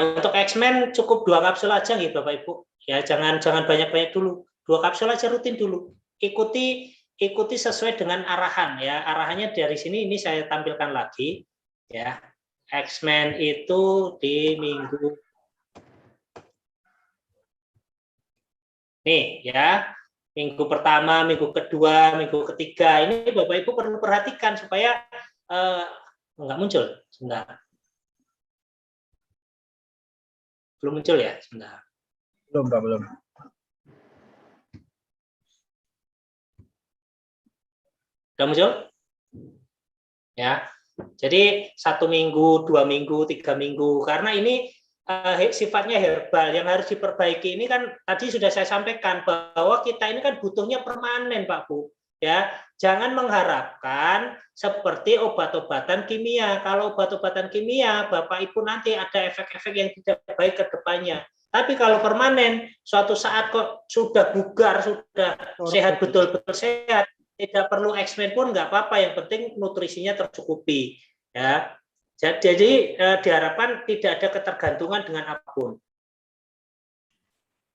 Untuk X-Men cukup 2 kapsul aja nih Bapak Ibu. Ya jangan banyak-banyak dulu. 2 kapsul aja rutin dulu. Ikuti sesuai dengan arahan ya. Arahannya dari sini ini saya tampilkan lagi ya. X-Men itu di minggu nih ya. Minggu pertama, minggu kedua, minggu ketiga ini Bapak Ibu perlu perhatikan supaya nggak muncul. Sebentar. Belum muncul ya? Sebentar. Belum. Sudah muncul? Ya. Jadi 1 minggu, 2 minggu, 3 minggu. Karena ini sifatnya herbal. Yang harus diperbaiki ini kan tadi sudah saya sampaikan bahwa kita ini kan butuhnya permanen Pak Bu. Ya, jangan mengharapkan seperti obat-obatan kimia. Kalau obat-obatan kimia, Bapak Ibu nanti ada efek-efek yang tidak baik ke depannya. Tapi kalau permanen, suatu saat kok sudah bugar, sudah sehat, betul-betul sehat, tidak perlu X-Men pun nggak apa-apa. Yang penting nutrisinya tercukupi. Ya, jadi diharapkan tidak ada ketergantungan dengan apapun.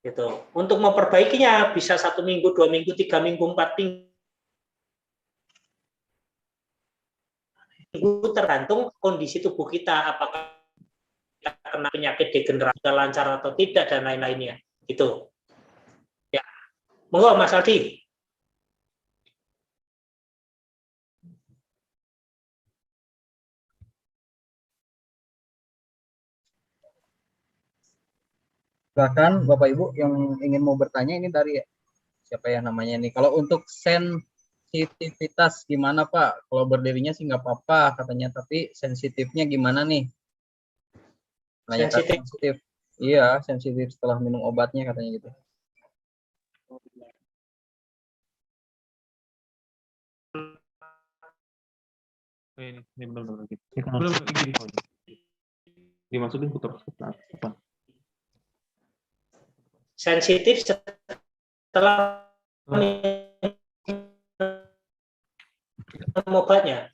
Gitu. Untuk memperbaikinya bisa 1 minggu, 2 minggu, 3 minggu, 4 minggu. Tergantung kondisi tubuh kita, apakah kita kena penyakit degenerasi lancar atau tidak dan lain-lainnya. Gitu. Ya, monggo Mas Aldi. Silakan Bapak Ibu yang ingin mau bertanya, ini dari siapa ya namanya nih. Kalau untuk sensitivitas gimana Pak? Kalau berdirinya sih nggak apa-apa katanya, tapi sensitifnya gimana nih? Sensitif. Iya, sensitif setelah minum obatnya katanya gitu. Ini benar-benar gitu. Ini kan benar gini. Dimasukin putar apa? Sensitif setelah obatnya.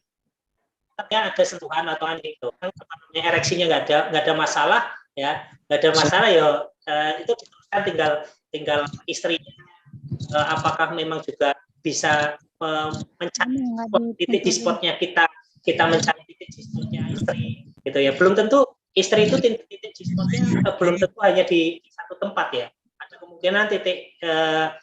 Artinya ada sentuhan atau itu, ereksinya nggak ada masalah, ya nggak ada masalah ya, itu diteruskan tinggal istri, apakah memang juga bisa mencari titik G-spotnya kita mencari titik G-spotnya istri, gitu ya. Belum tentu istri itu titik G-spotnya belum tentu hanya di satu tempat ya. Ada kemungkinan titik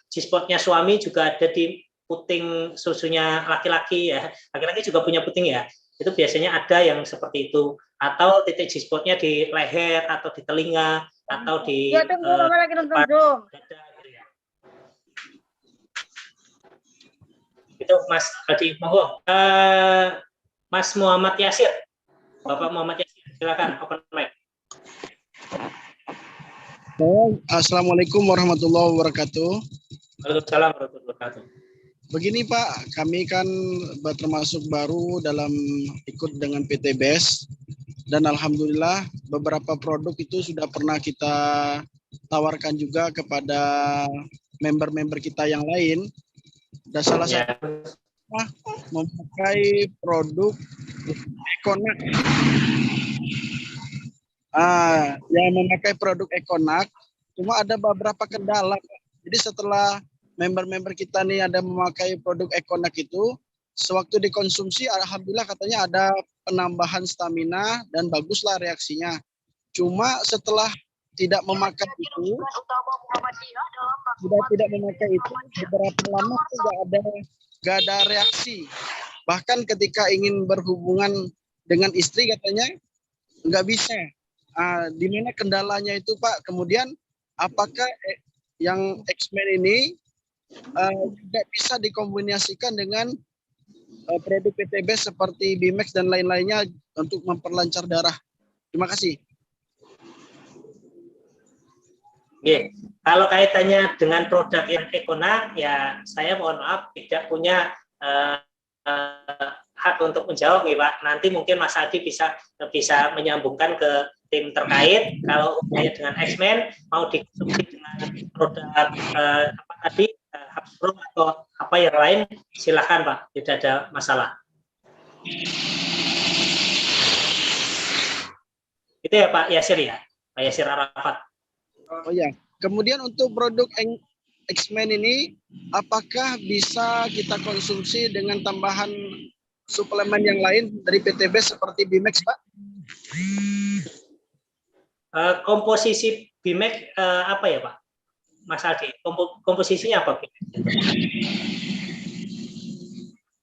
G-spotnya suami juga ada di puting susunya laki-laki ya. Laki-laki juga punya puting ya. Itu biasanya ada yang seperti itu, atau titik G-spotnya di leher atau di telinga atau di dada gitu ya. Itu Mas Hadi, monggo. Mas Muhammad Yasir, Bapak Muhammad Yasir, silakan open mic. Assalamualaikum warahmatullahi wabarakatuh. Waalaikumsalam warahmatullahi wabarakatuh. Begini Pak, kami kan termasuk baru dalam ikut dengan PT BES, dan alhamdulillah beberapa produk itu sudah pernah kita tawarkan juga kepada member-member kita yang lain. Dan salah satu memakai produk Econac. Yang memakai produk Econac, cuma ada beberapa kendala. Jadi setelah member-member kita nih ada memakai produk Econac itu, sewaktu dikonsumsi alhamdulillah katanya ada penambahan stamina dan baguslah reaksinya. Cuma setelah tidak memakai itu, sudah tidak memakai itu beberapa lama nggak ada reaksi. Bahkan ketika ingin berhubungan dengan istri katanya nggak bisa. Di mana kendalanya itu Pak? Kemudian apakah yang X-Men ini tidak bisa dikombinasikan dengan produk PT BES seperti Bimax dan lain-lainnya untuk memperlancar darah? Terima kasih. Oke, kalau kaitannya dengan produk yang Econac, ya saya mohon maaf tidak punya hak untuk menjawab, ya Pak. Nanti mungkin Mas Hadi bisa menyambungkan ke tim terkait. Kalau dengan X-Men mau dikonsumsi dengan produk apa tadi, Habsro atau apa yang lain, silahkan Pak, tidak ada masalah. Itu ya Pak Yasir ya, Pak Yasir Arafat. Oh ya, kemudian untuk produk X-Men ini, apakah bisa kita konsumsi dengan tambahan suplemen yang lain dari PT BES seperti Bimax Pak? Komposisi Bimax apa ya Pak? Mas Aldi, komposisinya apa?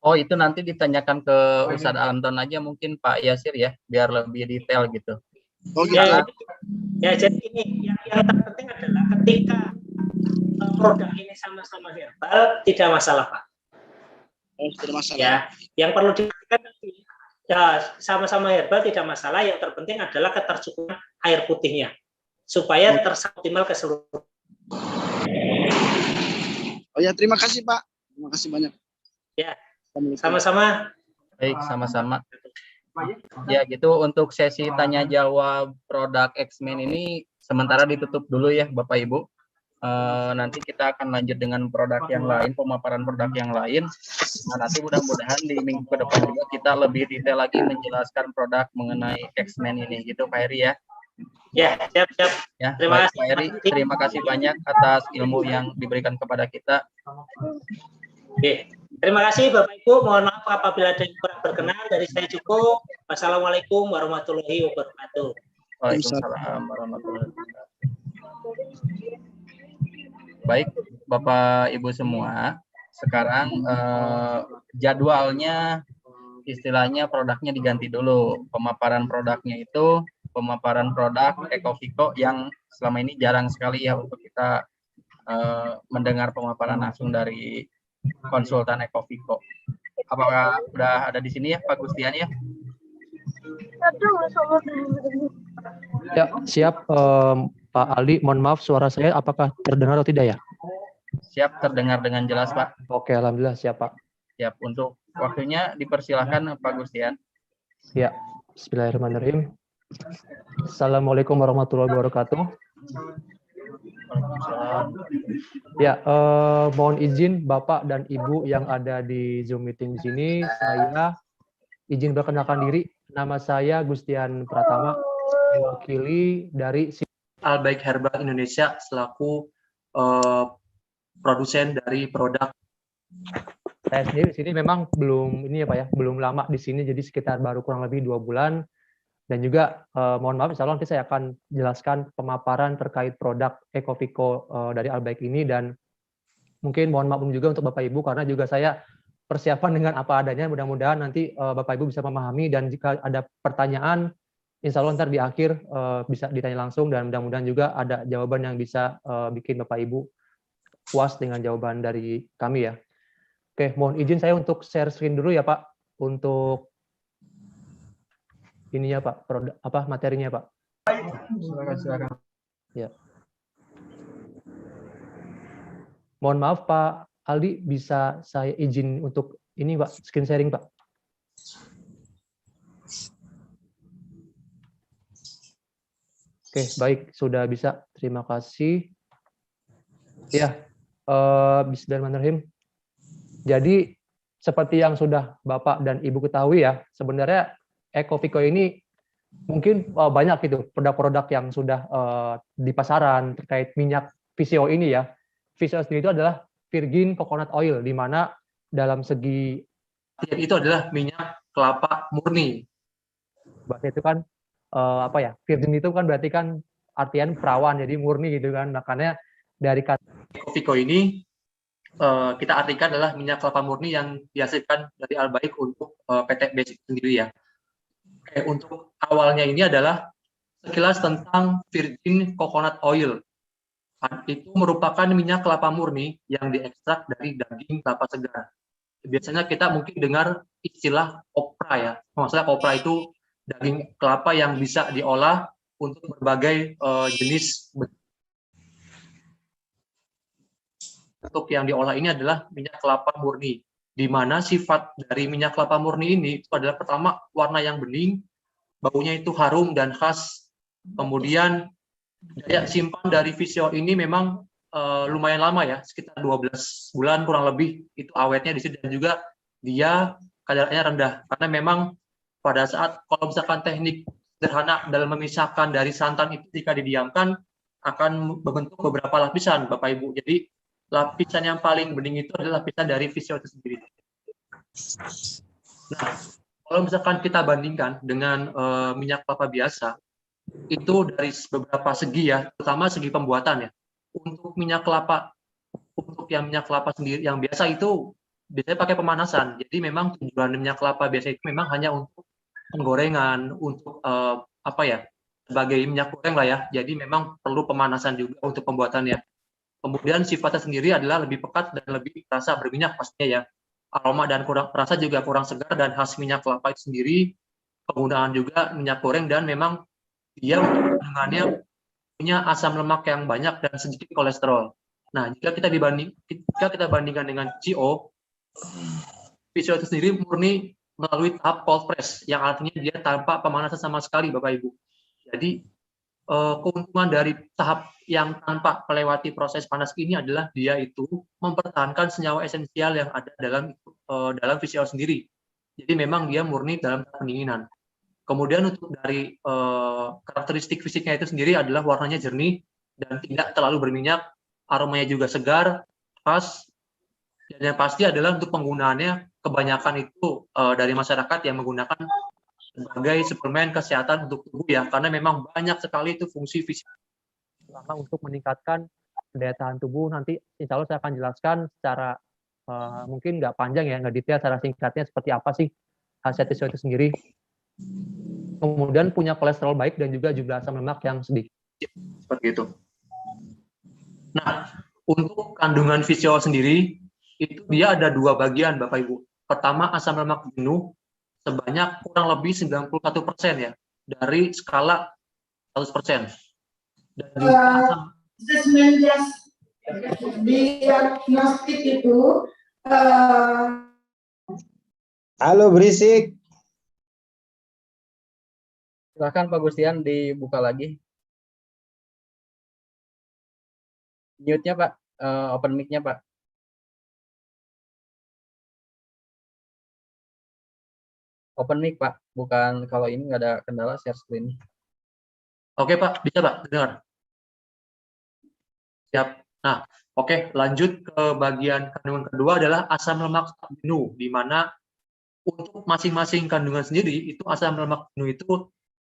Oh, itu nanti ditanyakan ke Ustadz Anton aja mungkin Pak Yasir ya, biar lebih detail gitu. Oh gitu. Ya, jadi ini yang terpenting adalah ketika produk ini sama-sama herbal, tidak masalah Pak. Oh, tidak masalah. Ya, yang perlu diperhatikan ya sama-sama herbal tidak masalah. Yang terpenting adalah ketercukupan air putihnya supaya tersoptimal keseluruhan. Oh ya, terima kasih Pak. Terima kasih banyak. Ya, sama-sama. Baik, sama-sama. Ya gitu, untuk sesi tanya jawab produk X-Men ini sementara ditutup dulu ya Bapak Ibu. Nanti kita akan lanjut dengan produk yang lain, pemaparan produk yang lain. Nah, nanti mudah-mudahan di minggu ke depan juga kita lebih detail lagi menjelaskan produk mengenai X-Men ini gitu Pak Heri ya. Ya, siap. Ya, terima kasih Pak Heri, terima kasih banyak atas ilmu yang diberikan kepada kita. Oke. Terima kasih Bapak Ibu. Mohon maaf apabila ada yang kurang berkenan. Dari saya cukup. Wassalamualaikum warahmatullahi wabarakatuh. Waalaikumsalam warahmatullahi wabarakatuh. Baik, Bapak Ibu semua, sekarang jadwalnya istilahnya produknya diganti dulu. Pemaparan produknya itu pemaparan produk Ecoviko yang selama ini jarang sekali ya untuk kita mendengar pemaparan langsung dari konsultan Ecoviko. Apakah sudah ada di sini ya Pak Gustian ya? Ya, siap Pak Ali. Mohon maaf suara saya apakah terdengar atau tidak ya? Siap, terdengar dengan jelas Pak. Oke, alhamdulillah siap Pak. Siap, untuk waktunya dipersilahkan Pak Gustian. Ya, bismillahirrahmanirrahim. Assalamualaikum warahmatullahi wabarakatuh. Ya, mohon izin Bapak dan Ibu yang ada di Zoom meeting di sini, saya izin perkenalkan diri. Nama saya Gustian Pratama, mewakili dari Albaik Herbal Indonesia selaku produsen dari produk. Saya sendiri di sini memang belum ini ya Pak ya, belum lama di sini, jadi sekitar baru kurang lebih 2 bulan. Dan juga mohon maaf, insya Allah nanti saya akan jelaskan pemaparan terkait produk Ecoviko dari Albaik ini, dan mungkin mohon maklum juga untuk Bapak Ibu karena juga saya persiapan dengan apa adanya. Mudah-mudahan nanti Bapak Ibu bisa memahami, dan jika ada pertanyaan, insya Allah ntar di akhir bisa ditanya langsung, dan mudah-mudahan juga ada jawaban yang bisa bikin Bapak Ibu puas dengan jawaban dari kami ya. Oke, mohon izin saya untuk share screen dulu ya Pak, untuk ininya Pak, produk apa materinya Pak. Silakan. Ya. Mohon maaf Pak Aldi, bisa saya izin untuk ini Pak, screen sharing Pak. Oke, baik, sudah bisa. Terima kasih. Ya, bismillahirrahmanirrahim. Jadi seperti yang sudah Bapak dan Ibu ketahui ya, sebenarnya Ecoviko ini mungkin banyak gitu produk-produk yang sudah di pasaran terkait minyak VCO ini ya. VCO sendiri itu adalah virgin coconut oil, di mana dalam segi itu adalah minyak kelapa murni. Bahasa itu kan apa ya? Virgin itu kan berarti kan artian perawan, jadi murni gitu kan. Makanya dari kata Ecoviko ini kita artikan adalah minyak kelapa murni yang dihasilkan dari Albaik untuk PT Basic sendiri ya. Oke, untuk awalnya ini adalah sekilas tentang virgin coconut oil. Itu merupakan minyak kelapa murni yang diekstrak dari daging kelapa segar. Biasanya kita mungkin dengar istilah kopra ya. Maksudnya kopra itu daging kelapa yang bisa diolah untuk berbagai jenis. Untuk yang diolah ini adalah minyak kelapa murni, di mana sifat dari minyak kelapa murni ini itu adalah pertama warna yang bening, baunya itu harum dan khas. Kemudian daya simpan dari VCO ini memang lumayan lama ya, sekitar 12 bulan kurang lebih itu awetnya di sini, dan juga dia kadarnya rendah karena memang pada saat kalau misalkan teknik sederhana dalam memisahkan dari santan itu jika didiamkan akan membentuk beberapa lapisan Bapak Ibu. Jadi lapisan yang paling bening itu adalah lapisan dari VCO itu sendiri. Nah, kalau misalkan kita bandingkan dengan minyak kelapa biasa, itu dari beberapa segi ya, terutama segi pembuatan ya. Untuk minyak kelapa, untuk yang minyak kelapa sendiri yang biasa itu biasanya pakai pemanasan. Jadi memang tujuan minyak kelapa biasa itu memang hanya untuk penggorengan, untuk apa ya, sebagai minyak goreng lah ya. Jadi memang perlu pemanasan juga untuk pembuatannya. Kemudian sifatnya sendiri adalah lebih pekat dan lebih rasa berminyak pastinya ya. Aroma dan rasa juga kurang segar dan khas minyak kelapa itu sendiri. Penggunaan juga minyak goreng, dan memang dia untuk kandungannya punya asam lemak yang banyak dan sedikit kolesterol. Nah, jika kita bandingkan dengan VCO itu sendiri murni melalui tahap cold press, yang artinya dia tanpa pemanasan sama sekali Bapak Ibu. Jadi keuntungan dari tahap yang tanpa melewati proses panas ini adalah dia itu mempertahankan senyawa esensial yang ada dalam VCO sendiri. Jadi memang dia murni dalam pendinginan. Kemudian untuk dari karakteristik fisiknya itu sendiri adalah warnanya jernih dan tidak terlalu berminyak, aromanya juga segar, khas, dan yang pasti adalah untuk penggunaannya kebanyakan itu dari masyarakat yang menggunakan sebagai suplemen kesehatan untuk tubuh ya, karena memang banyak sekali itu fungsi fisik. Selama untuk meningkatkan daya tahan tubuh, nanti insya Allah saya akan jelaskan secara mungkin nggak panjang ya, nggak detail, secara singkatnya seperti apa sih khasiat VCO itu sendiri. Kemudian punya kolesterol baik dan juga jumlah asam lemak yang sedikit. Seperti itu. Nah, untuk kandungan VCO sendiri, itu dia ada 2 bagian Bapak Ibu. Pertama, asam lemak jenuh sebanyak kurang lebih 91% ya, dari skala 100%. Dan juga asam diagnostik itu halo berisik. Silakan Pak Gustian dibuka lagi. Mute-nya Pak, open mic-nya Pak. Open mic Pak, bukan kalau ini nggak ada kendala share screen. Oke Pak, bisa Pak, dengar. Siap. Nah, oke, lanjut ke bagian kandungan kedua adalah asam lemak jenuh, di mana untuk masing-masing kandungan sendiri itu asam lemak jenuh itu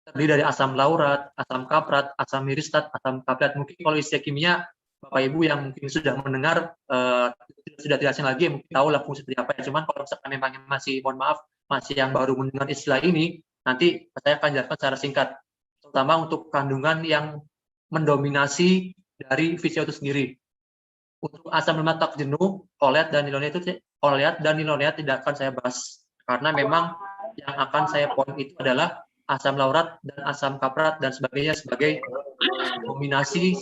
terdiri dari asam laurat, asam kaprat, asam miristat, asam kaprat. Mungkin kalau istilah kimia Bapak Ibu yang mungkin sudah mendengar sudah tidak asing lagi, mungkin tahu lah fungsi seperti apa ya. Cuman kalau misalkan memang masih, mohon maaf, masih yang baru mendengar istilah ini, nanti saya akan jelaskan secara singkat, terutama untuk kandungan yang mendominasi dari VCO itu sendiri. Untuk asam lemak tak jenuh, oleat dan niloniat tidak akan saya bahas karena memang yang akan saya poin itu adalah asam laurat dan asam kaprat dan sebagainya sebagai dominasi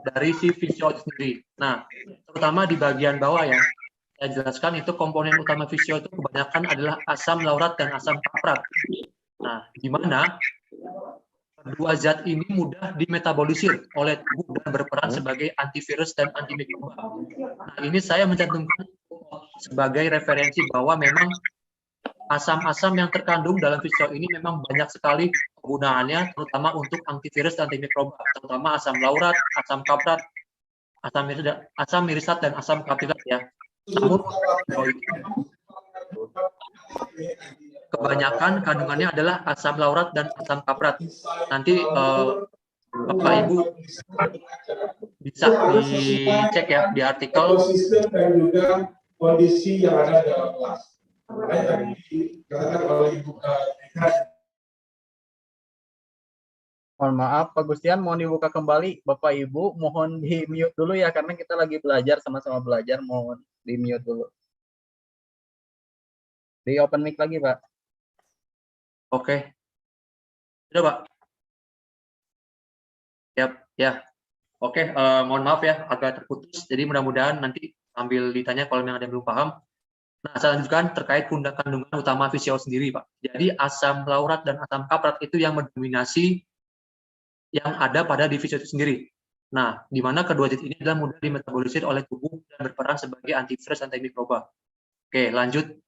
dari si VCO itu sendiri. Nah, terutama di bagian bawah ya, saya jelaskan itu komponen utama VCO itu kebanyakan adalah asam laurat dan asam kaprat. Nah, di mana kedua zat ini mudah dimetabolisir oleh tubuh dan berperan sebagai antivirus dan antimikroba. Nah, ini saya mencantumkan sebagai referensi bahwa memang asam-asam yang terkandung dalam VCO ini memang banyak sekali penggunaannya, terutama untuk antivirus dan antimikroba, terutama asam laurat, asam kaprat, asam mirisat dan asam kaptilat ya. Namun kebanyakan kandungannya adalah asam laurat dan asam kaprat. Nanti Bapak Ibu bisa dicek ya di artikel. Dan juga kondisi yang ada dalam kelas. Mohon maaf Pak Gustian, mohon dibuka kembali. Bapak Ibu mohon di mute dulu ya, karena kita lagi belajar, sama-sama belajar, mohon di mute dulu. Di open mic lagi Pak. Oke. Sudah Pak. Siap, ya. Oke, mohon maaf ya, agak terputus. Jadi mudah-mudahan nanti sambil ditanya kalau memang ada yang belum paham. Nah, saya lanjutkan terkait kandungan utama VCO sendiri, Pak. Jadi asam laurat dan asam kaprat itu yang mendominasi yang ada pada di VCO itu sendiri. Nah, di mana kedua zat ini adalah mudah dimetabolisir oleh tubuh dan berperan sebagai antivirus dan antimikroba. Oke, lanjut.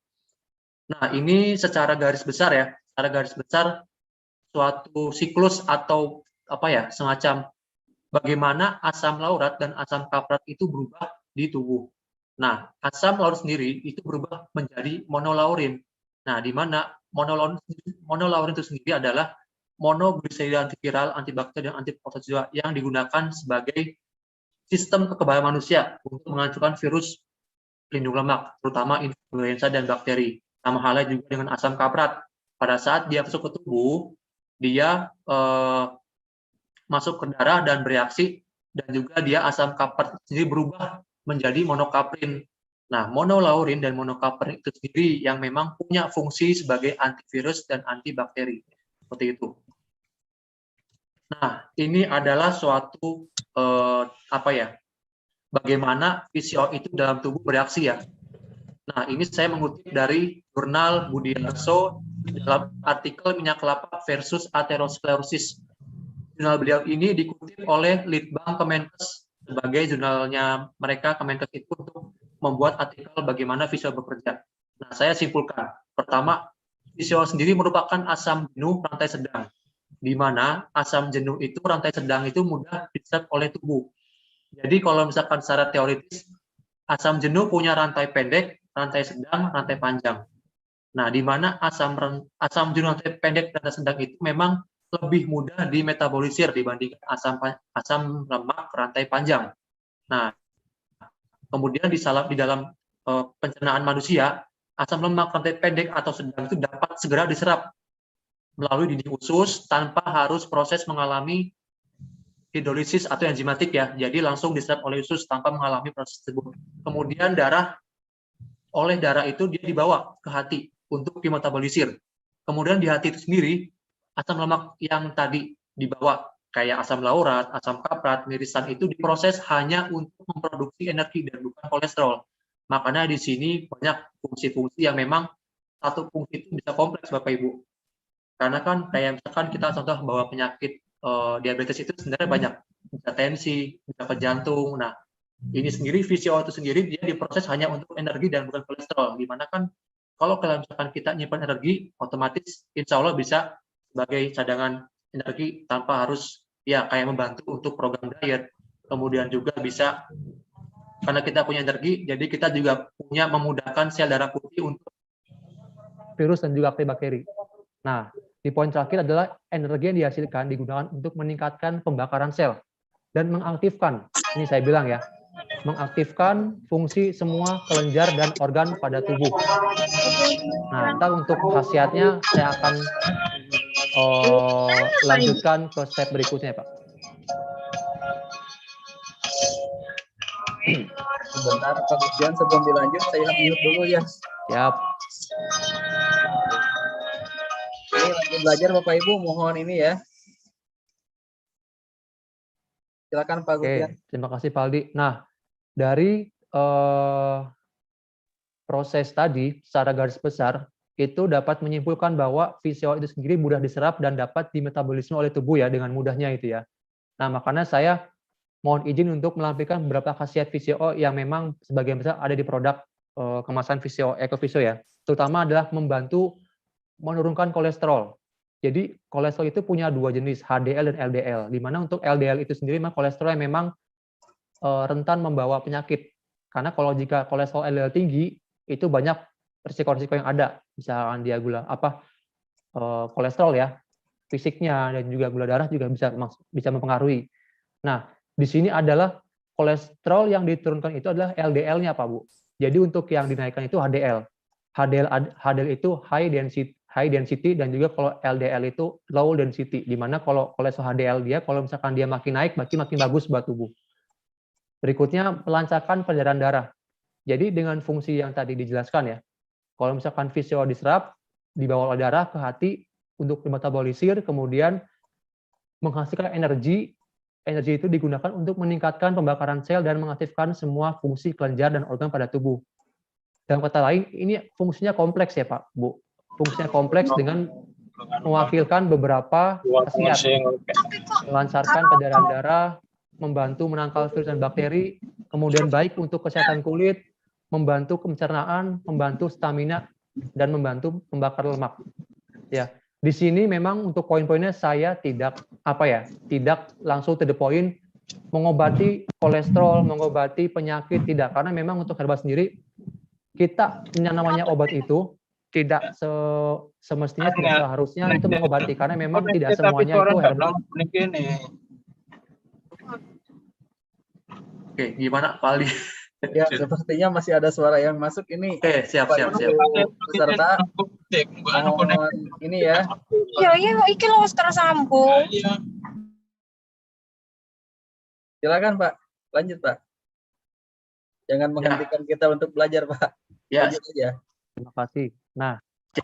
Nah, ini secara garis besar ya, secara garis besar suatu siklus atau apa ya, semacam bagaimana asam laurat dan asam kaprat itu berubah di tubuh. Nah, asam laurat sendiri itu berubah menjadi monolaurin. Nah, di mana monolaurin itu sendiri adalah monogliserida antiviral, antibakteri, dan antiprotozoa yang digunakan sebagai sistem kekebalan manusia untuk menghancurkan virus pelindung lemak, terutama influenza dan bakteri. Sama halnya juga dengan asam kaprat. Pada saat dia masuk ke tubuh, dia masuk ke darah dan bereaksi, dan juga dia asam kaprat sendiri berubah menjadi monokaprin. Nah, monolaurin dan monokaprin itu sendiri yang memang punya fungsi sebagai antivirus dan antibakteri. Seperti itu. Nah, ini adalah suatu bagaimana VCO itu dalam tubuh bereaksi ya. Nah, ini saya mengutip dari jurnal Budiarso dalam artikel minyak kelapa versus aterosklerosis. Jurnal beliau ini dikutip oleh Litbang Kemenkes sebagai jurnalnya mereka Kemenkes itu untuk membuat artikel bagaimana VCO bekerja. Nah, saya simpulkan. Pertama, VCO sendiri merupakan asam jenuh rantai sedang, di mana asam jenuh itu rantai sedang itu mudah diserap oleh tubuh. Jadi kalau misalkan secara teoritis, asam jenuh punya rantai pendek, rantai sedang, rantai panjang. Nah, di mana asam jenuh rantai pendek dan rantai sedang itu memang lebih mudah dimetabolisir dibandingkan asam lemak rantai panjang. Nah, kemudian di dalam pencernaan manusia, asam lemak rantai pendek atau sedang itu dapat segera diserap melalui dinding usus tanpa harus proses mengalami hidrolisis atau enzimatik ya. Jadi langsung diserap oleh usus tanpa mengalami proses tersebut. Kemudian oleh darah itu dia dibawa ke hati untuk dimetabolisir. Kemudian di hati itu sendiri, asam lemak yang tadi dibawa kayak asam laurat, asam kaprat, mirisan itu diproses hanya untuk memproduksi energi dan bukan kolesterol. Makanya di sini banyak fungsi-fungsi yang memang satu fungsi itu bisa kompleks Bapak Ibu. Karena kan kayak misalkan kita contoh bahwa penyakit diabetes itu sebenarnya banyak, bisa tensi, bisa ke jantung. Nah, ini sendiri VCO itu sendiri dia diproses hanya untuk energi dan bukan kolesterol. Dimana kan kalau misalkan kita nyimpan energi, otomatis insya Allah bisa sebagai cadangan energi tanpa harus ya kayak membantu untuk program diet. Kemudian juga bisa karena kita punya energi, jadi kita juga punya memudahkan sel darah putih untuk virus dan juga bakteri. Nah, di poin terakhir adalah energi yang dihasilkan digunakan untuk meningkatkan pembakaran sel dan mengaktifkan, ini saya bilang ya, mengaktifkan fungsi semua kelenjar dan organ pada tubuh. Nah, ntar untuk khasiatnya saya akan lanjutkan ke step berikutnya, Pak. Sebentar, Pak Gustian, sebelum dilanjut, saya mute dulu ya. Siap. Ini lagi belajar Bapak Ibu, mohon ini ya. Silakan Pak Gustian. Oke, terima kasih Pak Aldi. Nah, dari proses tadi secara garis besar itu dapat menyimpulkan bahwa VCO itu sendiri mudah diserap dan dapat dimetabolisme oleh tubuh ya dengan mudahnya itu ya. Nah, makanya saya mohon izin untuk melampirkan beberapa khasiat VCO yang memang sebagian besar ada di produk kemasan VCO Ecoviso ya. Terutama adalah membantu menurunkan kolesterol. Jadi kolesterol itu punya dua jenis, HDL dan LDL. Di mana untuk LDL itu sendiri memang kolesterol yang memang rentan membawa penyakit. Karena kalau jika kolesterol LDL tinggi, itu banyak risiko-risiko yang ada. Misalkan dia kolesterol ya, fisiknya dan juga gula darah juga bisa mempengaruhi. Nah, di sini adalah kolesterol yang diturunkan itu adalah LDL-nya Pak Bu. Jadi untuk yang dinaikkan itu HDL. HDL itu high density dan juga kalau LDL itu low density. Di mana kalau kolesterol HDL dia kalau misalkan dia makin naik berarti makin bagus buat tubuh. Berikutnya melancarkan peredaran darah. Jadi dengan fungsi yang tadi dijelaskan ya. Kalau misalkan VCO diserap dibawa oleh darah ke hati untuk dimetabolisir kemudian menghasilkan energi. Energi itu digunakan untuk meningkatkan pembakaran sel dan mengaktifkan semua fungsi kelenjar dan organ pada tubuh. Dalam kata lain, ini fungsinya kompleks ya Pak, Bu. Fungsinya kompleks dengan mewakilkan beberapa khasiat. Melancarkan peredaran darah, membantu menangkal virus dan bakteri, kemudian baik untuk kesehatan kulit, membantu pencernaan, membantu stamina, dan membantu membakar lemak. Ya. Di sini memang untuk poin-poinnya saya tidak langsung to the point mengobati kolesterol, mengobati penyakit tidak, karena memang untuk herbal sendiri kita yang namanya obat itu tidak semestinya tidak seharusnya itu mengobati karena memang tidak semuanya itu herbal. Oke, gimana Pak Ali? Ya, sepertinya masih ada suara yang masuk ini. Oke, siap. Peserta, mohon ini ya. Iya, iki lo tersambung. Silakan Pak, lanjut Pak. Jangan menghentikan kita untuk belajar Pak. Ya, lanjut aja. Terima kasih. Nah,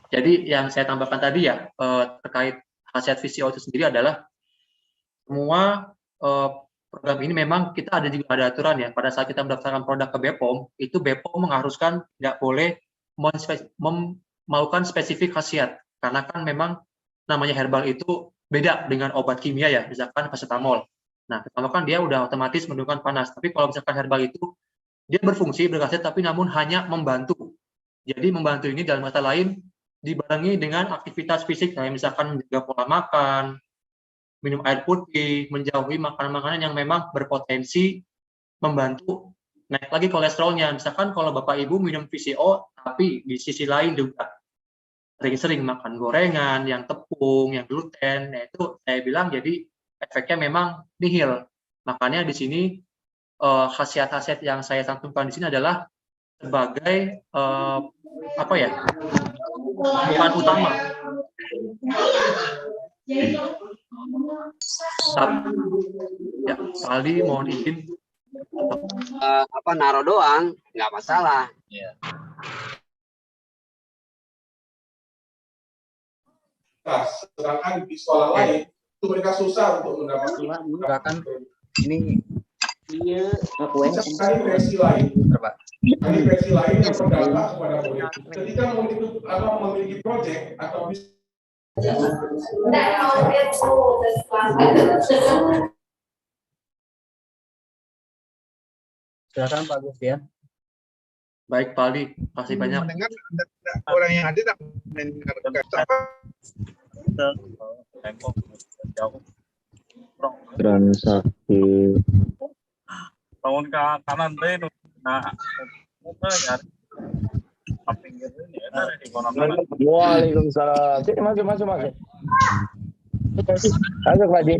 jadi yang saya tambahkan tadi ya terkait khasiat VCO itu sendiri adalah semua program ini memang kita ada aturan ya. Pada saat kita mendaftarkan produk ke BPOM, itu BPOM mengharuskan tidak boleh melakukan spesifik khasiat. Karena kan memang namanya herbal itu beda dengan obat kimia ya, misalkan paracetamol. Nah, pertama kan dia udah otomatis menurunkan panas. Tapi kalau misalkan herbal itu dia berfungsi, berkhasiat, tapi namun hanya membantu. Jadi membantu ini dalam kata lain dibarengi dengan aktivitas fisik, kayak misalkan menjaga pola makan, minum air putih, menjauhi makanan-makanan yang memang berpotensi membantu naik lagi kolesterolnya. Misalkan kalau Bapak Ibu minum VCO, tapi di sisi lain juga sering-sering makan gorengan, yang tepung, yang gluten, nah itu saya bilang jadi efeknya memang nihil. Makanya di sini khasiat-khasiat yang saya cantumkan di sini adalah sebagai bukan utama. Ya, Aldi mohon izin. Naruh doang, nggak masalah. Sedangkan di sekolah lain itu mereka susah untuk mendapatkan. Ini Ini versi lain. Ini versi lain yang berdampak kepada murid. Ketika murid itu memiliki proyek atau Silakan Pak Gus ya. Baik Pak Aldi, kasih banyak. Mendengar orang yang hadir mendengar Transaksi. tahun ke kanan deh nah Waalaikumsalam. Sini, masuk. Masuk Pak Ji.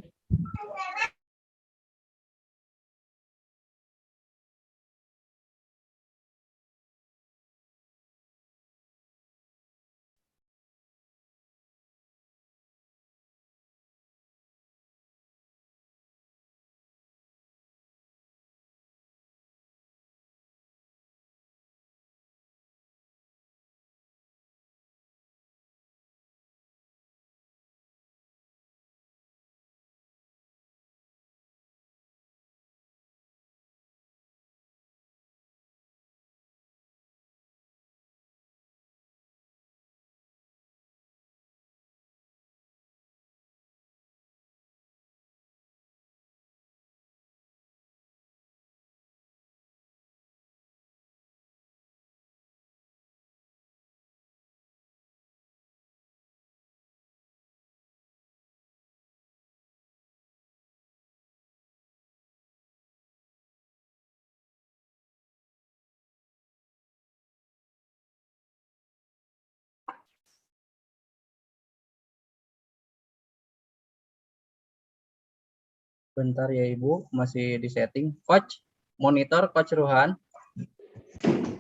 Bentar ya Ibu, masih di setting. Coach, monitor Coach Ruhan.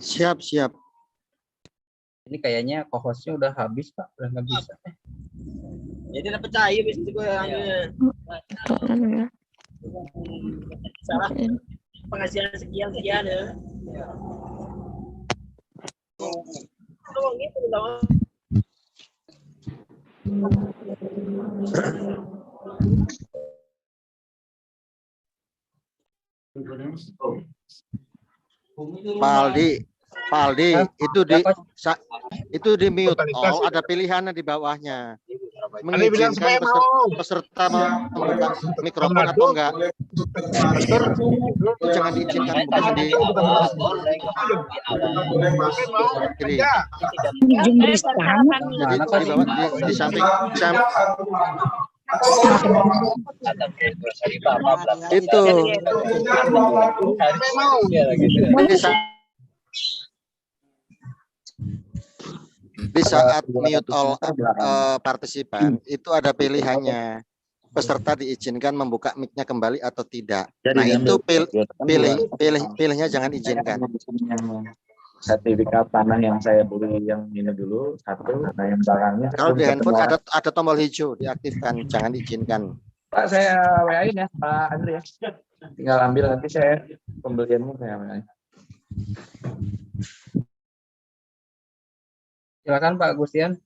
Siap. Ini kayaknya co-hostnya udah habis Pak, udah nggak bisa. Jadi udah percaya bis itu gue Salah. Penghasilan sekian ya. Oh, gitu dong. Pak Aldi, itu di mute. Oh, ada pilihannya di bawahnya. Mengizinkan peserta membuka mikrofon atau enggak. Jangan diizinkan bukan di di samping itu di saat mute all partisipan itu ada pilihannya, peserta diizinkan membuka mic-nya kembali atau tidak. Nah itu pilihnya jangan izinkan. Sertifikat tanah yang saya beli yang ini dulu satu, nah yang barangnya kalau di handphone ada tombol hijau diaktifkan, jangan diizinkan. Pak, saya WA-in ya Pak Andri ya, tinggal ambil nanti saya pembeliannya saya WA-in. Silakan Pak Gustian.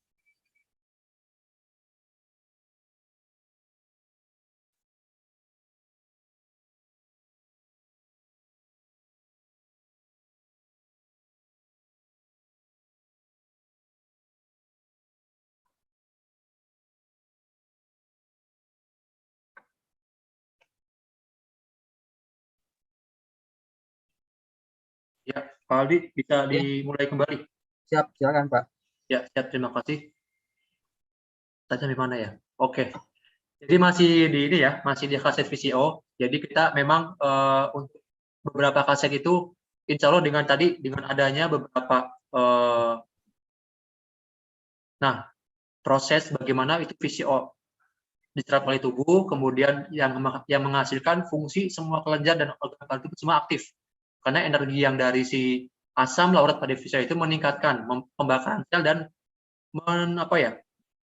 Ya, Pak Aldi bisa dimulai kembali. Siap, silakan Pak. Ya, siap, terima kasih. Tanya di mana ya? Oke. Jadi masih di ini ya, masih di kaset VCO. Jadi kita memang untuk beberapa kaset itu, insya Allah dengan adanya beberapa, proses bagaimana itu VCO diserap oleh tubuh, kemudian yang menghasilkan fungsi semua kelenjar dan organ tubuh semua aktif. Karena energi yang dari si asam laurat pada VCO itu meningkatkan pembakaran sel dan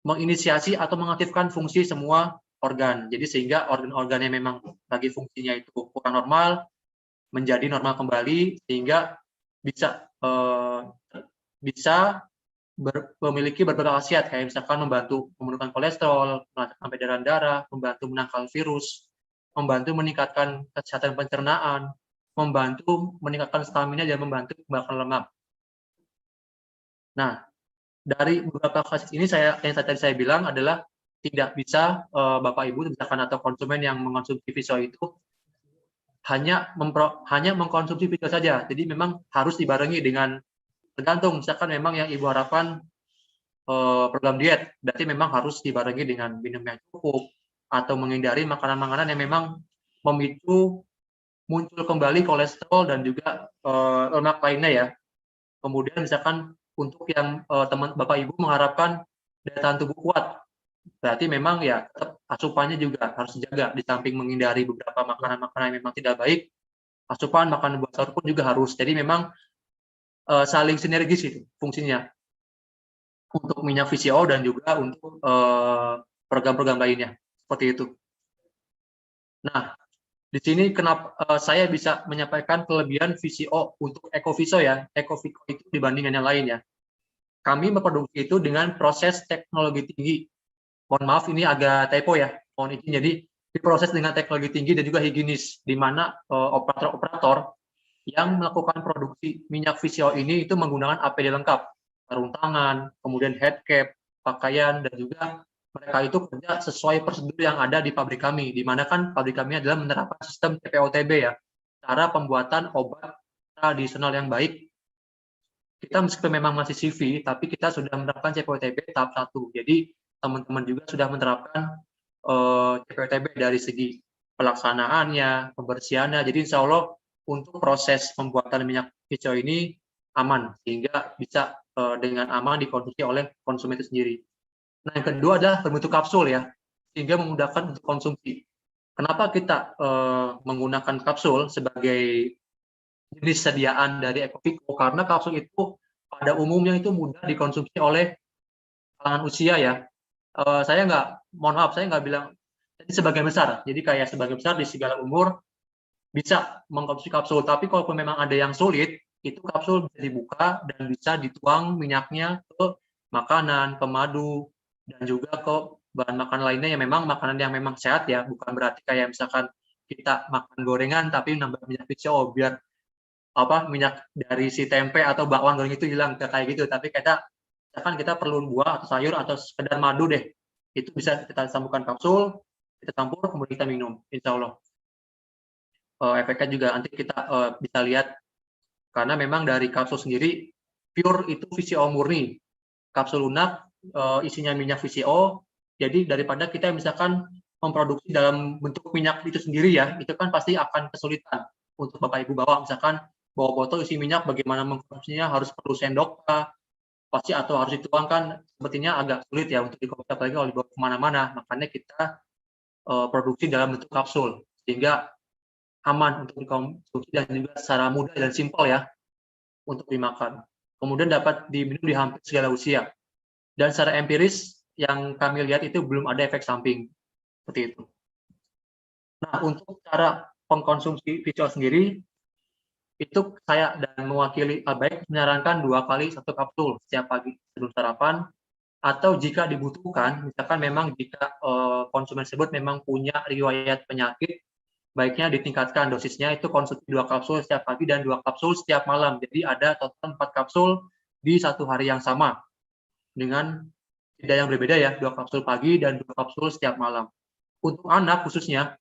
menginisiasi atau mengaktifkan fungsi semua organ. Jadi sehingga organ-organ yang memang lagi fungsinya itu kurang normal menjadi normal kembali, sehingga bisa memiliki berbagai khasiat, kayak misalkan membantu menurunkan kolesterol, menurunkan peredaran darah, membantu menangkal virus, membantu meningkatkan kesehatan pencernaan, membantu meningkatkan stamina dan membantu pembakaran lemak. Nah, dari beberapa kasus ini yang tadi saya bilang adalah tidak bisa Bapak Ibu misalkan atau konsumen yang mengkonsumsi pisau itu hanya mengkonsumsi pisau saja. Jadi memang harus dibarengi dengan tergantung misalkan memang yang Ibu harapkan program diet, berarti memang harus dibarengi dengan minum yang cukup atau menghindari makanan-makanan yang memang memicu muncul kembali kolesterol dan juga lemak lainnya ya. Kemudian misalkan untuk yang teman Bapak Ibu mengharapkan daya tahan tubuh kuat, berarti memang ya tetap asupannya juga harus dijaga di samping menghindari beberapa makanan-makanan yang memang tidak baik. Asupan makanan buah sayur pun juga harus. Jadi memang saling sinergis itu fungsinya untuk minyak VCO dan juga untuk program-program lainnya seperti itu. Nah, di sini kenapa saya bisa menyampaikan kelebihan VCO untuk EcoViso ya, EcoVico itu dibandingkan yang lain ya. Kami memproduksi itu dengan proses teknologi tinggi. Mohon maaf ini agak typo ya, mohon izin. Jadi diproses dengan teknologi tinggi dan juga higienis, di mana operator-operator yang melakukan produksi minyak VCO ini itu menggunakan APD lengkap, sarung tangan, kemudian head cap, pakaian, dan juga mereka itu kerja sesuai prosedur yang ada di pabrik kami, di mana kan pabrik kami adalah menerapkan sistem TPOTB ya, cara pembuatan obat tradisional yang baik. Kita meskipun memang masih CV, tapi kita sudah menerapkan TPOTB tahap 1. Jadi teman-teman juga sudah menerapkan TPOTB dari segi pelaksanaannya, pembersihannya. Jadi insya Allah untuk proses pembuatan minyak VCO ini aman, sehingga bisa dengan aman dikonsumsi oleh konsumen itu sendiri. Nah, yang kedua adalah berbentuk kapsul ya, sehingga memudahkan untuk konsumsi. Kenapa kita menggunakan kapsul sebagai jenis sediaan dari EcoVico? Karena kapsul itu pada umumnya itu mudah dikonsumsi oleh kalangan usia ya. Mohon maaf, saya nggak bilang, jadi sebagian besar. Jadi kayak sebagian besar di segala umur bisa mengkonsumsi kapsul. Tapi kalau memang ada yang sulit, itu kapsul bisa dibuka dan bisa dituang minyaknya ke makanan, ke madu, dan juga ke bahan makanan lainnya yang memang makanan yang memang sehat ya, bukan berarti kayak misalkan kita makan gorengan tapi nambah minyak VCO biar minyak dari si tempe atau bakwan goreng itu hilang kayak gitu. Tapi misalkan kita perlu buah atau sayur atau sekedar madu deh, itu bisa kita sambungkan kapsul, kita campur kemudian kita minum, insya Allah efeknya juga nanti kita bisa lihat, karena memang dari kapsul sendiri pure itu VCO murni. Kapsul lunak isinya minyak VCO, jadi daripada kita misalkan memproduksi dalam bentuk minyak itu sendiri ya, itu kan pasti akan kesulitan untuk Bapak Ibu bawa, misalkan bawa botol isi minyak, bagaimana mengkonsumsinya, harus perlu sendok pasti atau harus dituangkan, sepertinya agak sulit ya untuk dikonsumsi, apalagi kalau dibawa kemana-mana. Makanya kita produksi dalam bentuk kapsul, sehingga aman untuk dikonsumsi dan juga secara mudah dan simpel ya untuk dimakan. Kemudian dapat diminum di hampir segala usia. Dan secara empiris yang kami lihat itu belum ada efek samping seperti itu. Nah, untuk cara pengkonsumsi VCO sendiri, itu saya dan mewakili baik menyarankan 2 kali 1 kapsul setiap pagi sebelum sarapan, atau jika dibutuhkan, misalkan memang jika konsumen tersebut memang punya riwayat penyakit, baiknya ditingkatkan dosisnya, itu konsumsi 2 kapsul setiap pagi dan 2 kapsul setiap malam. Jadi ada total 4 kapsul di 1 hari yang sama, dengan jeda yang berbeda ya, 2 kapsul pagi dan 2 kapsul setiap malam. Untuk anak khususnya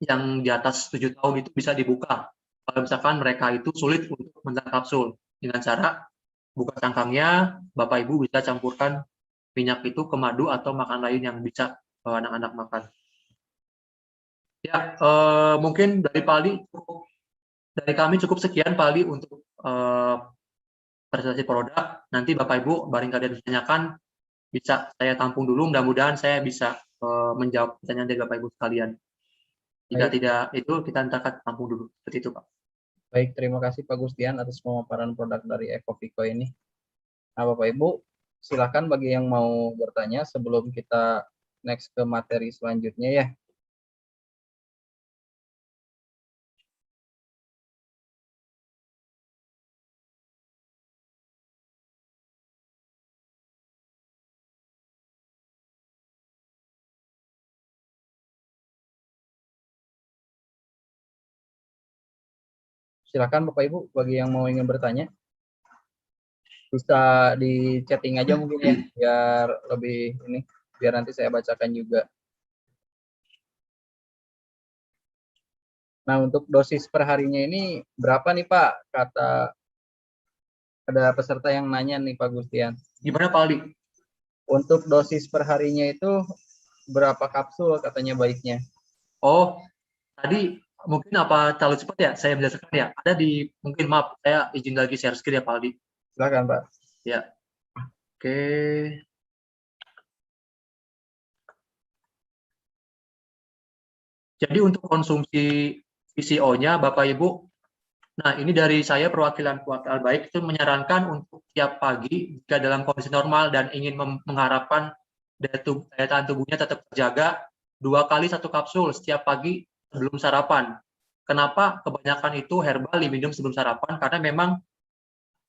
yang di atas 7 tahun itu bisa dibuka. Kalau misalkan mereka itu sulit untuk menelan kapsul, dengan cara buka cangkangnya, Bapak Ibu bisa campurkan minyak itu ke madu atau makan lain yang bisa anak-anak makan. Ya, mungkin dari kami cukup sekian Pak Ali untuk presentasi produk. Nanti Bapak Ibu barangkali ada ditanyakan, bisa saya tampung dulu. Mudah-mudahan saya bisa menjawab pertanyaan dari Bapak Ibu sekalian. Jika tidak itu kita akan tampung dulu. Seperti itu Pak. Baik, terima kasih Pak Gustian atas pemaparan produk dari EcoVico ini. Nah, Bapak Ibu, silakan bagi yang mau bertanya sebelum kita next ke materi selanjutnya ya. Silakan Bapak Ibu bagi yang mau ingin bertanya. bisa di chatting aja mungkin ya, biar lebih ini, biar nanti saya bacakan juga. Nah, untuk dosis per harinya ini berapa nih Pak? Kata ada peserta yang nanya nih Pak Gustian. Gimana Pak Aldi? Untuk dosis per harinya itu berapa kapsul katanya baiknya? Oh, tadi mungkin apa terlalu cepat ya saya menjelaskan ya. Ada di, mungkin maaf, saya izin lagi share screen ya Pak Aldi. Silakan Pak. Ya. Oke. Jadi untuk konsumsi VCO-nya Bapak Ibu, nah ini dari saya perwakilan Kuartal Baik itu menyarankan untuk tiap pagi jika dalam kondisi normal dan ingin mengharapkan daya tahan tubuhnya tetap terjaga, 2 kali 1 kapsul setiap pagi sebelum sarapan. Kenapa kebanyakan itu herbal diminum sebelum sarapan? Karena memang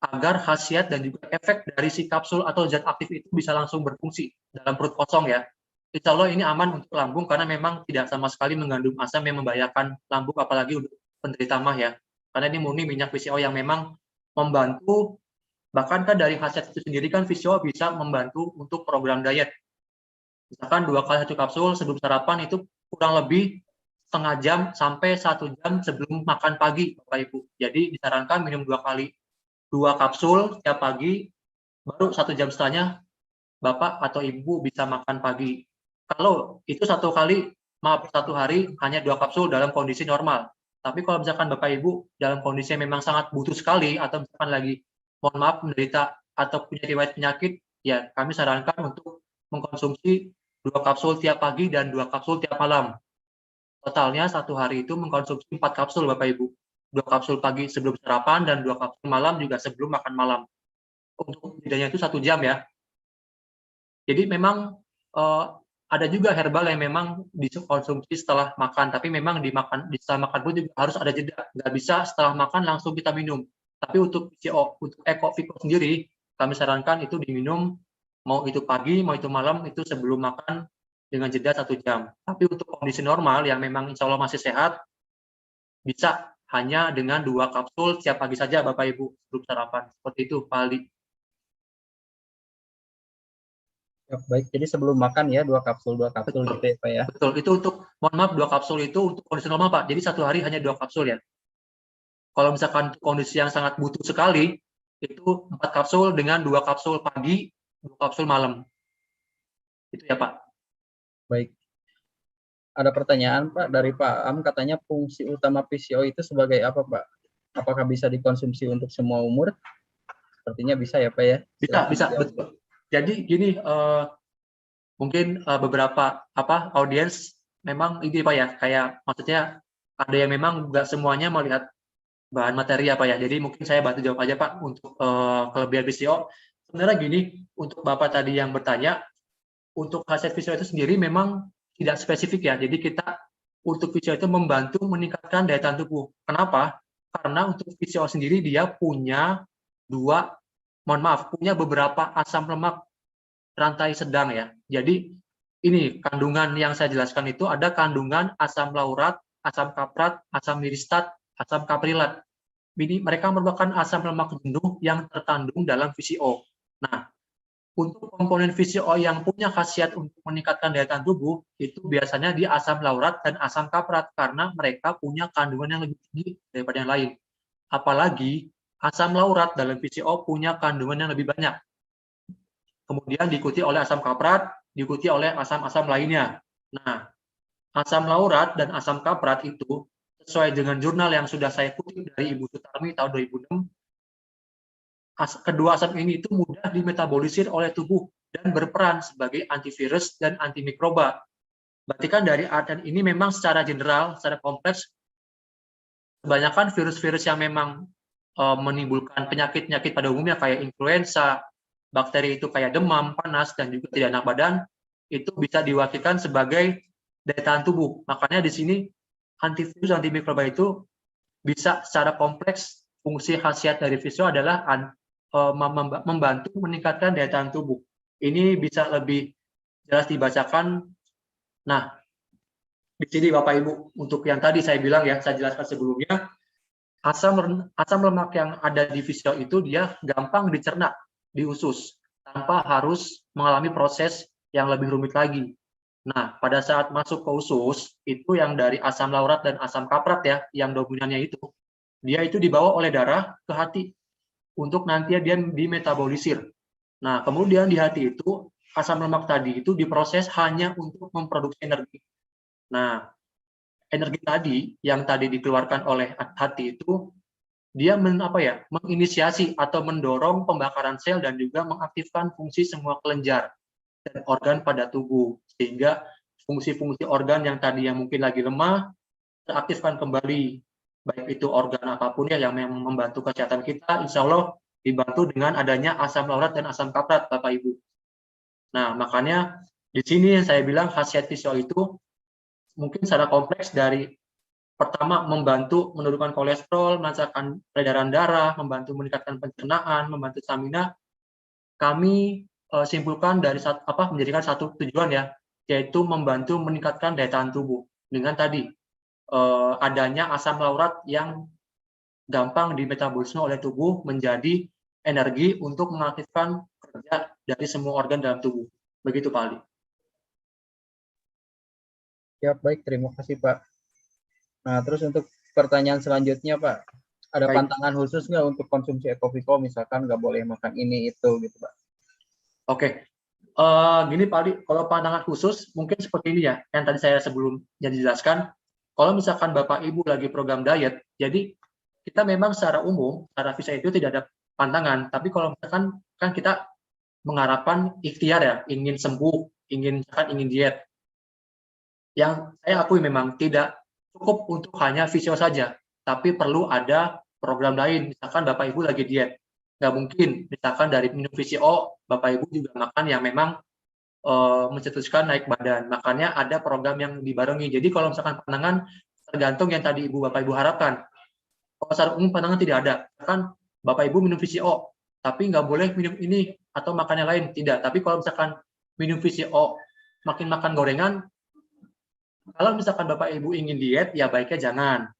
agar khasiat dan juga efek dari si kapsul atau zat aktif itu bisa langsung berfungsi dalam perut kosong ya. Insya Allah ini aman untuk lambung karena memang tidak sama sekali mengandung asam yang membahayakan lambung, apalagi untuk penderita mah ya. Karena ini murni minyak VCO yang memang membantu, bahkan kan dari khasiat itu sendiri kan VCO bisa membantu untuk program diet. Misalkan 2 kali 1 kapsul sebelum sarapan itu kurang lebih setengah jam sampai 1 jam sebelum makan pagi Bapak Ibu. Jadi disarankan minum 2 kali 2 kapsul setiap pagi, baru 1 jam setelahnya Bapak atau Ibu bisa makan pagi. Kalau itu 1 hari hanya 2 kapsul dalam kondisi normal. Tapi kalau misalkan Bapak Ibu dalam kondisi yang memang sangat butuh sekali, atau misalkan lagi, mohon maaf, menderita atau punya riwayat penyakit, ya kami sarankan untuk mengkonsumsi 2 kapsul tiap pagi dan 2 kapsul tiap malam. Totalnya 1 hari itu mengkonsumsi 4 kapsul Bapak Ibu. 2 kapsul pagi sebelum sarapan dan 2 kapsul malam juga sebelum makan malam. Untuk jedanya itu 1 jam ya. Jadi memang ada juga herbal yang memang dikonsumsi setelah makan, tapi memang setelah makan pun juga harus ada jeda. Nggak bisa setelah makan langsung kita minum. Tapi untuk VCO, untuk Eco Vico sendiri, kami sarankan itu diminum, mau itu pagi, mau itu malam, itu sebelum makan dengan jeda 1 jam. Tapi untuk kondisi normal yang memang insya Allah masih sehat, bisa hanya dengan 2 kapsul setiap pagi saja Bapak Ibu sebelum sarapan. Seperti itu Pak Aldi. Ya, baik, jadi sebelum makan ya 2 kapsul gitu ya Pak ya. Betul, itu untuk, mohon maaf, 2 kapsul itu untuk kondisi normal Pak, jadi 1 hari hanya 2 kapsul ya. Kalau misalkan kondisi yang sangat butuh sekali, itu 4 kapsul dengan 2 kapsul pagi, 2 kapsul malam. Itu ya Pak. Baik. Ada pertanyaan Pak dari Pak Am, katanya fungsi utama VCO itu sebagai apa Pak? Apakah bisa dikonsumsi untuk semua umur? Sepertinya bisa ya Pak ya? Bisa, betul. Jadi gini, mungkin beberapa audiens memang ini Pak ya, kayak maksudnya ada yang memang nggak semuanya melihat bahan materi apa ya. Jadi mungkin saya bantu jawab aja Pak untuk kelebihan VCO. Sebenarnya gini, untuk Bapak tadi yang bertanya, untuk khasiat VCO itu sendiri memang tidak spesifik ya. Jadi kita untuk VCO itu membantu meningkatkan daya tahan tubuh. Kenapa? Karena untuk VCO sendiri dia punya punya beberapa asam lemak rantai sedang ya. Jadi ini kandungan yang saya jelaskan itu ada kandungan asam laurat, asam kaprat, asam miristat, asam kaprilat. Ini mereka merupakan asam lemak jenuh yang terkandung dalam VCO. Nah, untuk komponen VCO yang punya khasiat untuk meningkatkan daya tahan tubuh itu biasanya di asam laurat dan asam kaprat karena mereka punya kandungan yang lebih tinggi daripada yang lain. Apalagi asam laurat dalam VCO punya kandungan yang lebih banyak. Kemudian diikuti oleh asam kaprat, diikuti oleh asam-asam lainnya. Nah, asam laurat dan asam kaprat itu sesuai dengan jurnal yang sudah saya kutip dari Ibu Sutarmi tahun 2006, kedua asam ini itu mudah dimetabolisir oleh tubuh dan berperan sebagai antivirus dan antimikroba. Berarti kan dari artian ini memang secara general, secara kompleks, kebanyakan virus-virus yang memang menimbulkan penyakit-penyakit pada umumnya kayak influenza, bakteri itu kayak demam, panas, dan juga tidak enak badan, itu bisa diwakilkan sebagai daya tahan tubuh. Makanya di sini antivirus dan antimikroba itu bisa secara kompleks, fungsi khasiat dari VCO adalah membantu meningkatkan daya tahan tubuh. Ini bisa lebih jelas dibacakan. Nah, di sini Bapak Ibu, untuk yang tadi saya bilang ya, saya jelaskan sebelumnya, asam lemak yang ada di VCO itu dia gampang dicerna di usus tanpa harus mengalami proses yang lebih rumit lagi. Nah, pada saat masuk ke usus, itu yang dari asam laurat dan asam kaprat ya, yang dominannya itu, dia itu dibawa oleh darah ke hati untuk nanti dia dimetabolisir. Nah, kemudian di hati itu, asam lemak tadi itu diproses hanya untuk memproduksi energi. Nah, energi tadi yang tadi dikeluarkan oleh hati itu, dia menginisiasi atau mendorong pembakaran sel dan juga mengaktifkan fungsi semua kelenjar dan organ pada tubuh, sehingga fungsi-fungsi organ yang tadi yang mungkin lagi lemah teraktifkan kembali, baik itu organ apapun ya yang memang membantu kesehatan kita, insya Allah dibantu dengan adanya asam laurat dan asam kaprat, Bapak Ibu. Nah, makanya di sini saya bilang khasiat fish oil itu mungkin secara kompleks dari pertama membantu menurunkan kolesterol, melancarkan peredaran darah, membantu meningkatkan pencernaan, membantu stamina. Kami simpulkan dari menjadikan satu tujuan ya, yaitu membantu meningkatkan daya tahan tubuh dengan tadi adanya asam laurat yang gampang dimetabolisme oleh tubuh menjadi energi untuk mengaktifkan kerja dari semua organ dalam tubuh. Begitu Pak Ali. Ya, baik, terima kasih Pak. Nah, terus untuk pertanyaan selanjutnya Pak, ada pantangan khusus nggak untuk konsumsi Ecoviko, misalkan nggak boleh makan ini itu gitu Pak? Oke, gini Pak Ali, kalau pandangan khusus mungkin seperti ini ya, yang tadi saya sebelumnya dijelaskan. Kalau misalkan Bapak Ibu lagi program diet, jadi kita memang secara umum, secara visa itu tidak ada pantangan, tapi kalau misalkan kan kita mengharapkan ikhtiar ya, ingin sembuh, ingin diet. Yang saya akui memang tidak cukup untuk hanya visio saja, tapi perlu ada program lain, misalkan Bapak Ibu lagi diet. Nggak mungkin, misalkan dari minum VCO, Bapak Ibu juga makan yang memang mencetuskan naik badan. Makanya ada program yang dibarengi. Jadi kalau misalkan pandangan, tergantung yang tadi Bapak Ibu harapkan. Kalau secara umum pandangan tidak ada. Kan Bapak Ibu minum VCO, tapi nggak boleh minum ini atau makan yang lain. Tidak. Tapi kalau misalkan minum VCO, makin makan gorengan, kalau misalkan Bapak Ibu ingin diet, ya baiknya jangan.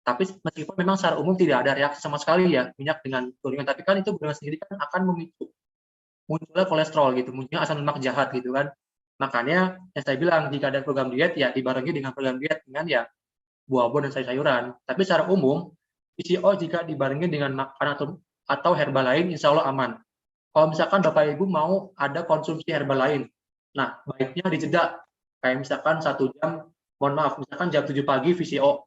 Tapi meskipun memang secara umum tidak ada reaksi sama sekali ya, minyak dengan gorengan, tapi kan itu gorengan sendiri kan akan memicu munculnya kolesterol gitu, munculnya asam lemak jahat gitu kan. Makanya yang saya bilang, jika ada program diet, ya dibarengi dengan program diet dengan ya buah-buahan dan sayur-sayuran. Tapi secara umum, PCO jika dibarengi dengan makan atau herbal lain, insya Allah aman. Kalau misalkan Bapak Ibu mau ada konsumsi herbal lain, nah baiknya dijeda, kayak misalkan 1 jam, mohon maaf, misalkan jam 7 pagi VCO,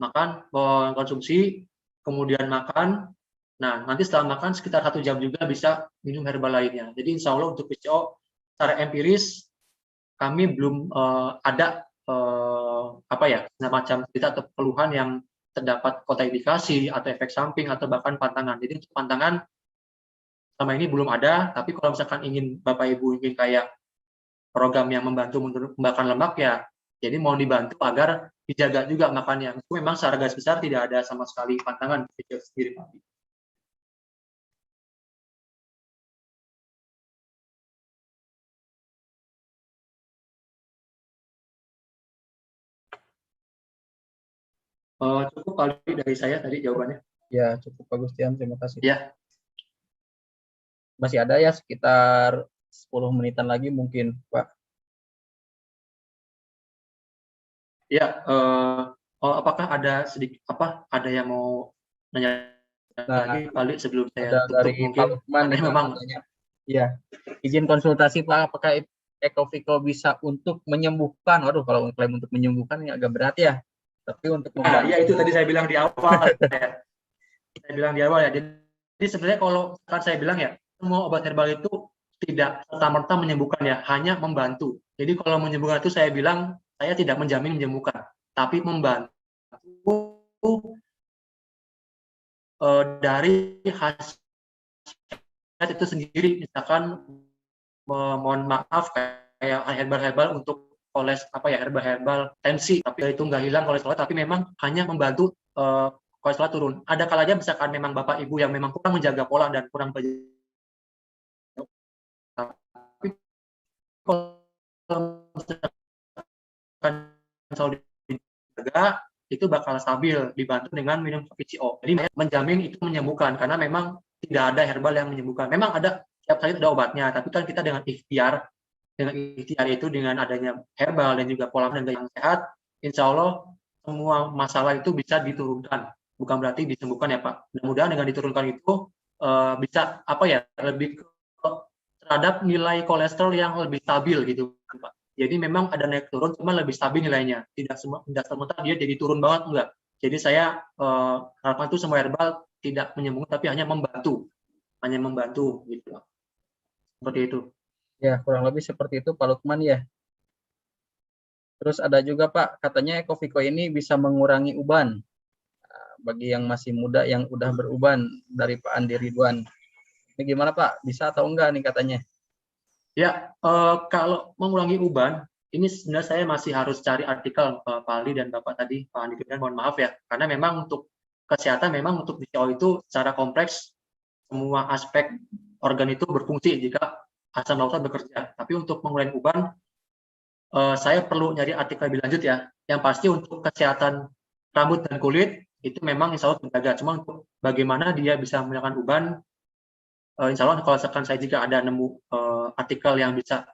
makan, konsumsi, kemudian makan, nah nanti setelah makan sekitar 1 jam juga bisa minum herbal lainnya. Jadi insya Allah untuk VCO secara empiris kami belum ada semacam cerita atau keluhan yang terdapat kontraindikasi atau efek samping atau bahkan pantangan. Jadi untuk pantangan selama ini belum ada, tapi kalau misalkan Bapak Ibu ingin kayak program yang membantu membakar lemak ya, jadi mohon dibantu agar dijaga juga makannya. Itu memang secara garis besar tidak ada sama sekali pantangan video sendiri Pak. Cukup kali dari saya tadi jawabannya. Ya, cukup bagus Tian, terima kasih. Ya. Masih ada ya sekitar 10 menitan lagi mungkin Pak. Ya, apakah ada sedikit ada yang mau nanya lagi kali sebelum saya tutup dari mungkin? Pak memang ya, izin konsultasi Pak, apakah Ecoviko bisa untuk menyembuhkan? Waduh, kalau klaim untuk menyembuhkan ini agak berat ya. Tapi untuk ya itu tadi saya bilang di awal. Saya bilang di awal ya. Jadi sebenarnya kalau kan saya bilang ya, semua obat herbal itu tidak serta-merta menyembuhkan ya, hanya membantu. Jadi kalau menyembuhkan itu saya bilang saya tidak menjamin menyembuhkan, tapi membantu dari hasil itu sendiri. Misalkan mohon maaf kayak herbal untuk herbal tensi, tapi itu nggak hilang kolesterol, tapi memang hanya membantu kolesterol turun. Ada kalanya misalkan memang Bapak Ibu yang memang kurang menjaga pola dan kurang tapi kalau misalkan dijaga itu bakal stabil dibantu dengan minum VCO. Jadi menjamin itu menyembuhkan karena memang tidak ada herbal yang menyembuhkan. Memang ada, tiap sakit ada obatnya, tapi kan kita dengan ikhtiar itu dengan adanya herbal dan juga pola makan yang sehat, insya Allah semua masalah itu bisa diturunkan. Bukan berarti disembuhkan ya Pak. Mudah-mudahan dengan diturunkan itu bisa lebih terhadap nilai kolesterol yang lebih stabil gitu Pak. Jadi memang ada naik turun, cuma lebih stabil nilainya. Tidak sementara dia jadi turun banget, enggak. Jadi saya harapan itu semua herbal tidak menyembuhkan, tapi hanya membantu gitu Pak. Seperti itu. Ya, kurang lebih seperti itu Pak Lukman ya. Terus ada juga Pak, katanya Ecoviko ini bisa mengurangi uban. Bagi yang masih muda yang udah beruban dari Pak Andi Ridwan. Ini gimana Pak? Bisa atau enggak nih katanya? Ya, kalau mengurangi uban, ini sebenarnya saya masih harus cari artikel Pak Ali dan Bapak tadi, Pak Andi Ridwan, mohon maaf ya. Karena memang untuk kesehatan, memang untuk PCO itu secara kompleks, semua aspek organ itu berfungsi jika asam laureta bekerja. Tapi untuk mengurangi uban, saya perlu nyari artikel lebih lanjut ya. Yang pasti untuk kesehatan rambut dan kulit, itu memang insya Allah terjaga. Cuma untuk bagaimana dia bisa menghilangkan uban, insya Allah kalau misalkan saya juga ada nemu artikel yang bisa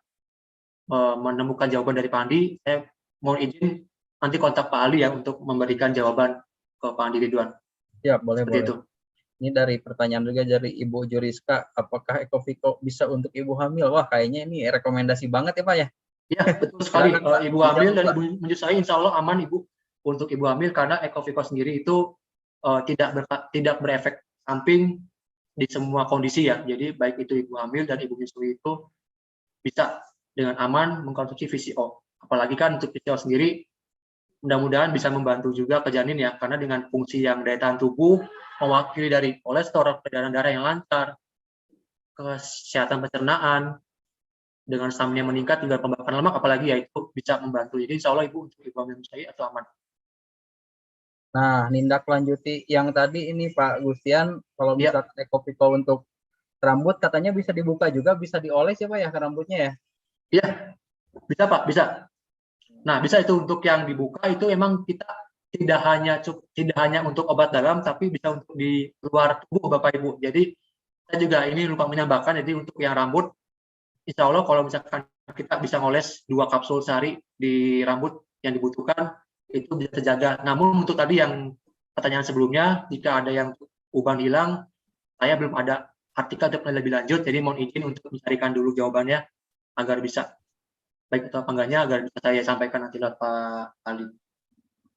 menemukan jawaban dari Pak Andi, saya mohon izin nanti kontak Pak Ali ya untuk memberikan jawaban ke Pak Andi Ridwan. Ya, boleh. Seperti itu. Ini dari pertanyaan juga dari Ibu Juriska, apakah Ecoviko bisa untuk ibu hamil? Wah, kayaknya ini rekomendasi banget ya Pak ya? Ya, betul sekali. Ibu hamil dan ibu menyusui insya Allah aman Ibu untuk ibu hamil karena Ecoviko sendiri itu tidak berefek samping di semua kondisi ya. Jadi baik itu ibu hamil dan ibu menyusui itu bisa dengan aman mengkonsumsi VCO. Apalagi kan untuk VCO sendiri mudah-mudahan bisa membantu juga ke janin ya, karena dengan fungsi yang daya tahan tubuh, mewakili dari kolesterol, peredaran darah yang lancar, kesehatan pencernaan, dengan stamina meningkat juga pembakaran lemak, apalagi ya itu bisa membantu. Jadi insya Allah Ibu untuk ibu hamil menyusui atau aman. Nah, nindak lanjuti yang tadi ini Pak Gustian, kalau misalkan Ecoviko untuk rambut katanya bisa dibuka juga, bisa dioles ya Pak ya ke rambutnya ya? Iya, bisa Pak, bisa. Nah, bisa itu untuk yang dibuka itu memang kita tidak hanya untuk obat dalam, tapi bisa untuk di luar tubuh Bapak Ibu. Jadi saya juga ini lupa menambahkan, jadi untuk yang rambut, insya Allah kalau misalkan kita bisa ngoles 2 kapsul sehari di rambut yang dibutuhkan, itu bisa terjaga. Namun untuk tadi yang pertanyaan sebelumnya, jika ada yang uban hilang, saya belum ada artikel untuk lebih lanjut, jadi mohon izin untuk mencarikan dulu jawabannya agar bisa baik atau apa enggaknya agar bisa saya sampaikan nanti lewat Pak Ali.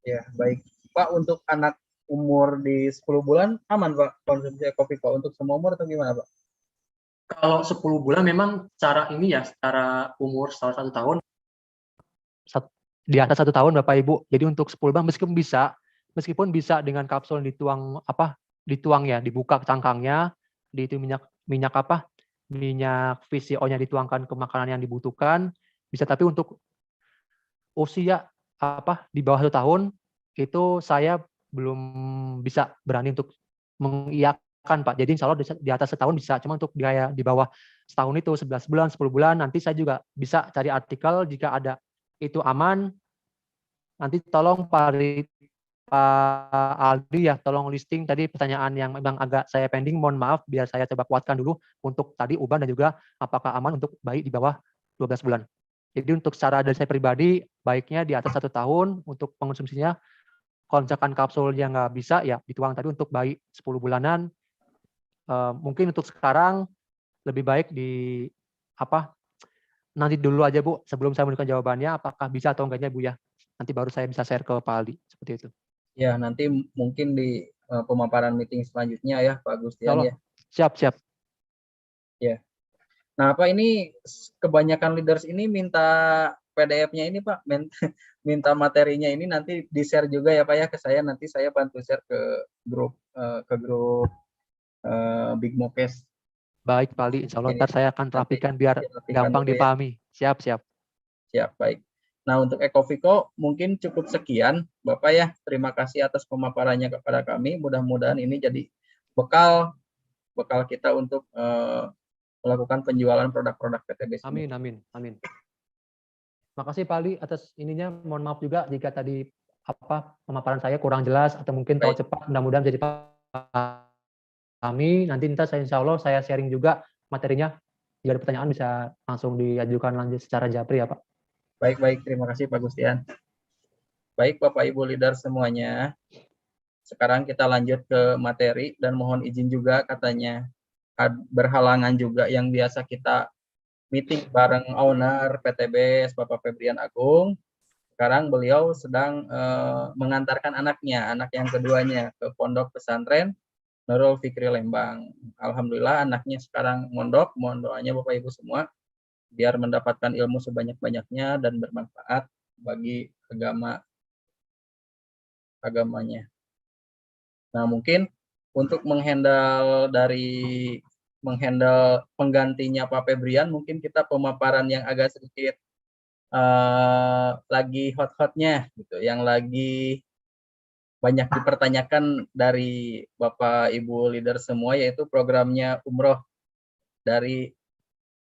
Ya, baik. Pak, untuk anak umur di 10 bulan aman Pak konsumsi Ecoviko untuk semua umur atau gimana Pak? Kalau 10 bulan memang secara ini ya, secara umur setelah 1 tahun, di atas 1 tahun Bapak Ibu. Jadi untuk 10 bulan meskipun bisa dengan kapsul dituang ya, dibuka cangkangnya, di itu minyak VCO-nya dituangkan ke makanan yang dibutuhkan, bisa. Tapi untuk usia di bawah 1 tahun itu saya belum bisa berani untuk mengiyakan Pak. Jadi insya Allah di atas 1 tahun bisa, cuma untuk di bawah setahun itu 11 bulan, 10 bulan nanti saya juga bisa cari artikel jika ada itu aman. Nanti tolong Pak Aldi ya, tolong listing tadi pertanyaan yang memang agak saya pending, mohon maaf, biar saya coba kuatkan dulu untuk tadi uban dan juga apakah aman untuk bayi di bawah 12 bulan. Jadi untuk secara dari saya pribadi, baiknya di atas 1 tahun untuk pengonsumsinya. Kalau misalkan kapsulnya nggak bisa, ya dituang tadi untuk bayi 10 bulanan. Mungkin untuk sekarang lebih baik nanti dulu aja Bu, sebelum saya memberikan jawabannya, apakah bisa atau enggaknya Bu ya. Nanti baru saya bisa share ke Pak Aldi, seperti itu. Ya, nanti mungkin di pemaparan meeting selanjutnya ya Pak Gustian ya. Siap. Ya. Nah, Pak, ini kebanyakan leaders ini minta PDF-nya ini Pak, minta materinya ini nanti di-share juga ya Pak ya ke saya, nanti saya bantu share ke grup Big Mokes. Baik Pak Ali, insya Allah ntar saya akan rapikan biar gampang dipahami. Siap. Siap, baik. Nah, untuk Ecoviko mungkin cukup sekian Bapak ya. Terima kasih atas pemaparannya kepada kami. Mudah-mudahan ini jadi bekal kita untuk melakukan penjualan produk-produk PTB. Amin. Terima kasih Pak Ali atas ininya. Mohon maaf juga jika tadi pemaparan saya kurang jelas atau mungkin terlalu cepat. Mudah-mudahan jadi kami. Nanti saya insya Allah saya sharing juga materinya. Jika ada pertanyaan bisa langsung diajukan lanjut secara japri ya Pak. Baik, terima kasih Pak Gustian. Baik Bapak Ibu leader semuanya. Sekarang kita lanjut ke materi dan mohon izin juga katanya berhalangan juga yang biasa kita meeting bareng owner PTBS Bapak Febrian Agung. Sekarang beliau sedang mengantarkan anaknya, anak yang keduanya ke pondok pesantren Nurul Fikri Lembang. Alhamdulillah anaknya sekarang mondok, mohon doanya Bapak Ibu semua biar mendapatkan ilmu sebanyak-banyaknya dan bermanfaat bagi agamanya. Nah, mungkin untuk menghandle penggantinya Pak Febrian, mungkin kita pemaparan yang agak sedikit lagi hot-hotnya gitu, yang lagi banyak dipertanyakan dari Bapak Ibu leader semua, yaitu programnya umroh dari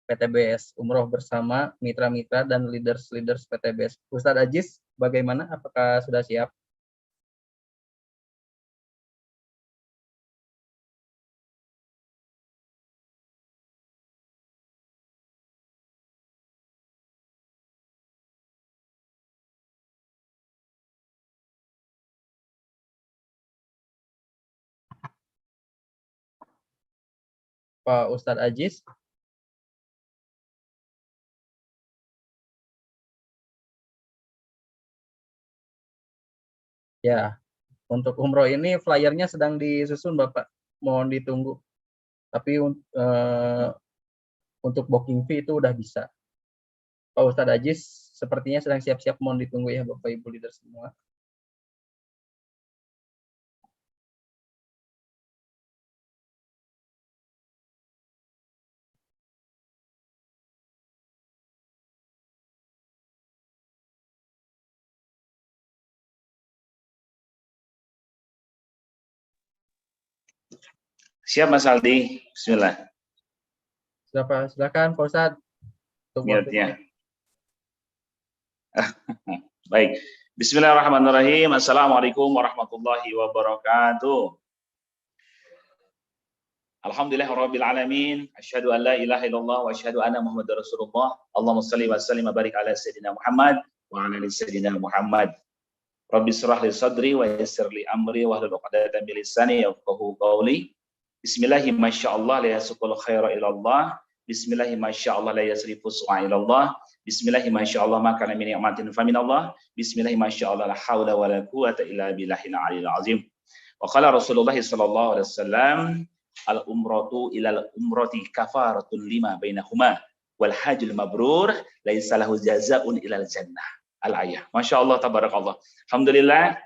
PTBS, umroh bersama mitra-mitra dan leaders PTBS. Ustadz Aziz, bagaimana? Apakah sudah siap? Pak Ustadz Aziz. Ya, untuk umroh ini flyernya sedang disusun Bapak, mohon ditunggu. Tapi untuk booking fee itu udah bisa. Pak Ustadz Aziz sepertinya sedang siap-siap, mohon ditunggu ya Bapak Ibu leader semua. Siap Mas Aldi, bismillah. Silakan Pak Ustadz. Niatnya. Baik, bismillahirrahmanirrahim. Assalamualaikum warahmatullahi wabarakatuh. Alhamdulillahirabbil alamin. Asyhadu an la ilaha illallah wa asyhadu anna Muhammadar Rasulullah. Allahumma shalli wa sallim wa barik ala sayyidina Muhammad wa ala ali sayyidina Muhammad. Rabbi shrah li sadri wa yassir li amri wa hlul 'uqdatam min lisani yafqahu qawli. Bismillahi masyaallah la yasqul khaira ilallah. Bismillahi masyaallah la yasrifu su'a ilallah. Bismillahi masyaallah ma kana min ni'matin fa minallah. Bismillahi masyaallah la haula wa la quwwata illa billahil aliyil azim. Wa qala Rasulullah sallallahu alaihi wasallam al umratu ilal umrati kafaratun lima bainahuma wal hajjul mabrur laisa lahu jazaa'un ilal jannah. Al ayah. Masyaallah tabarakallah. Alhamdulillah.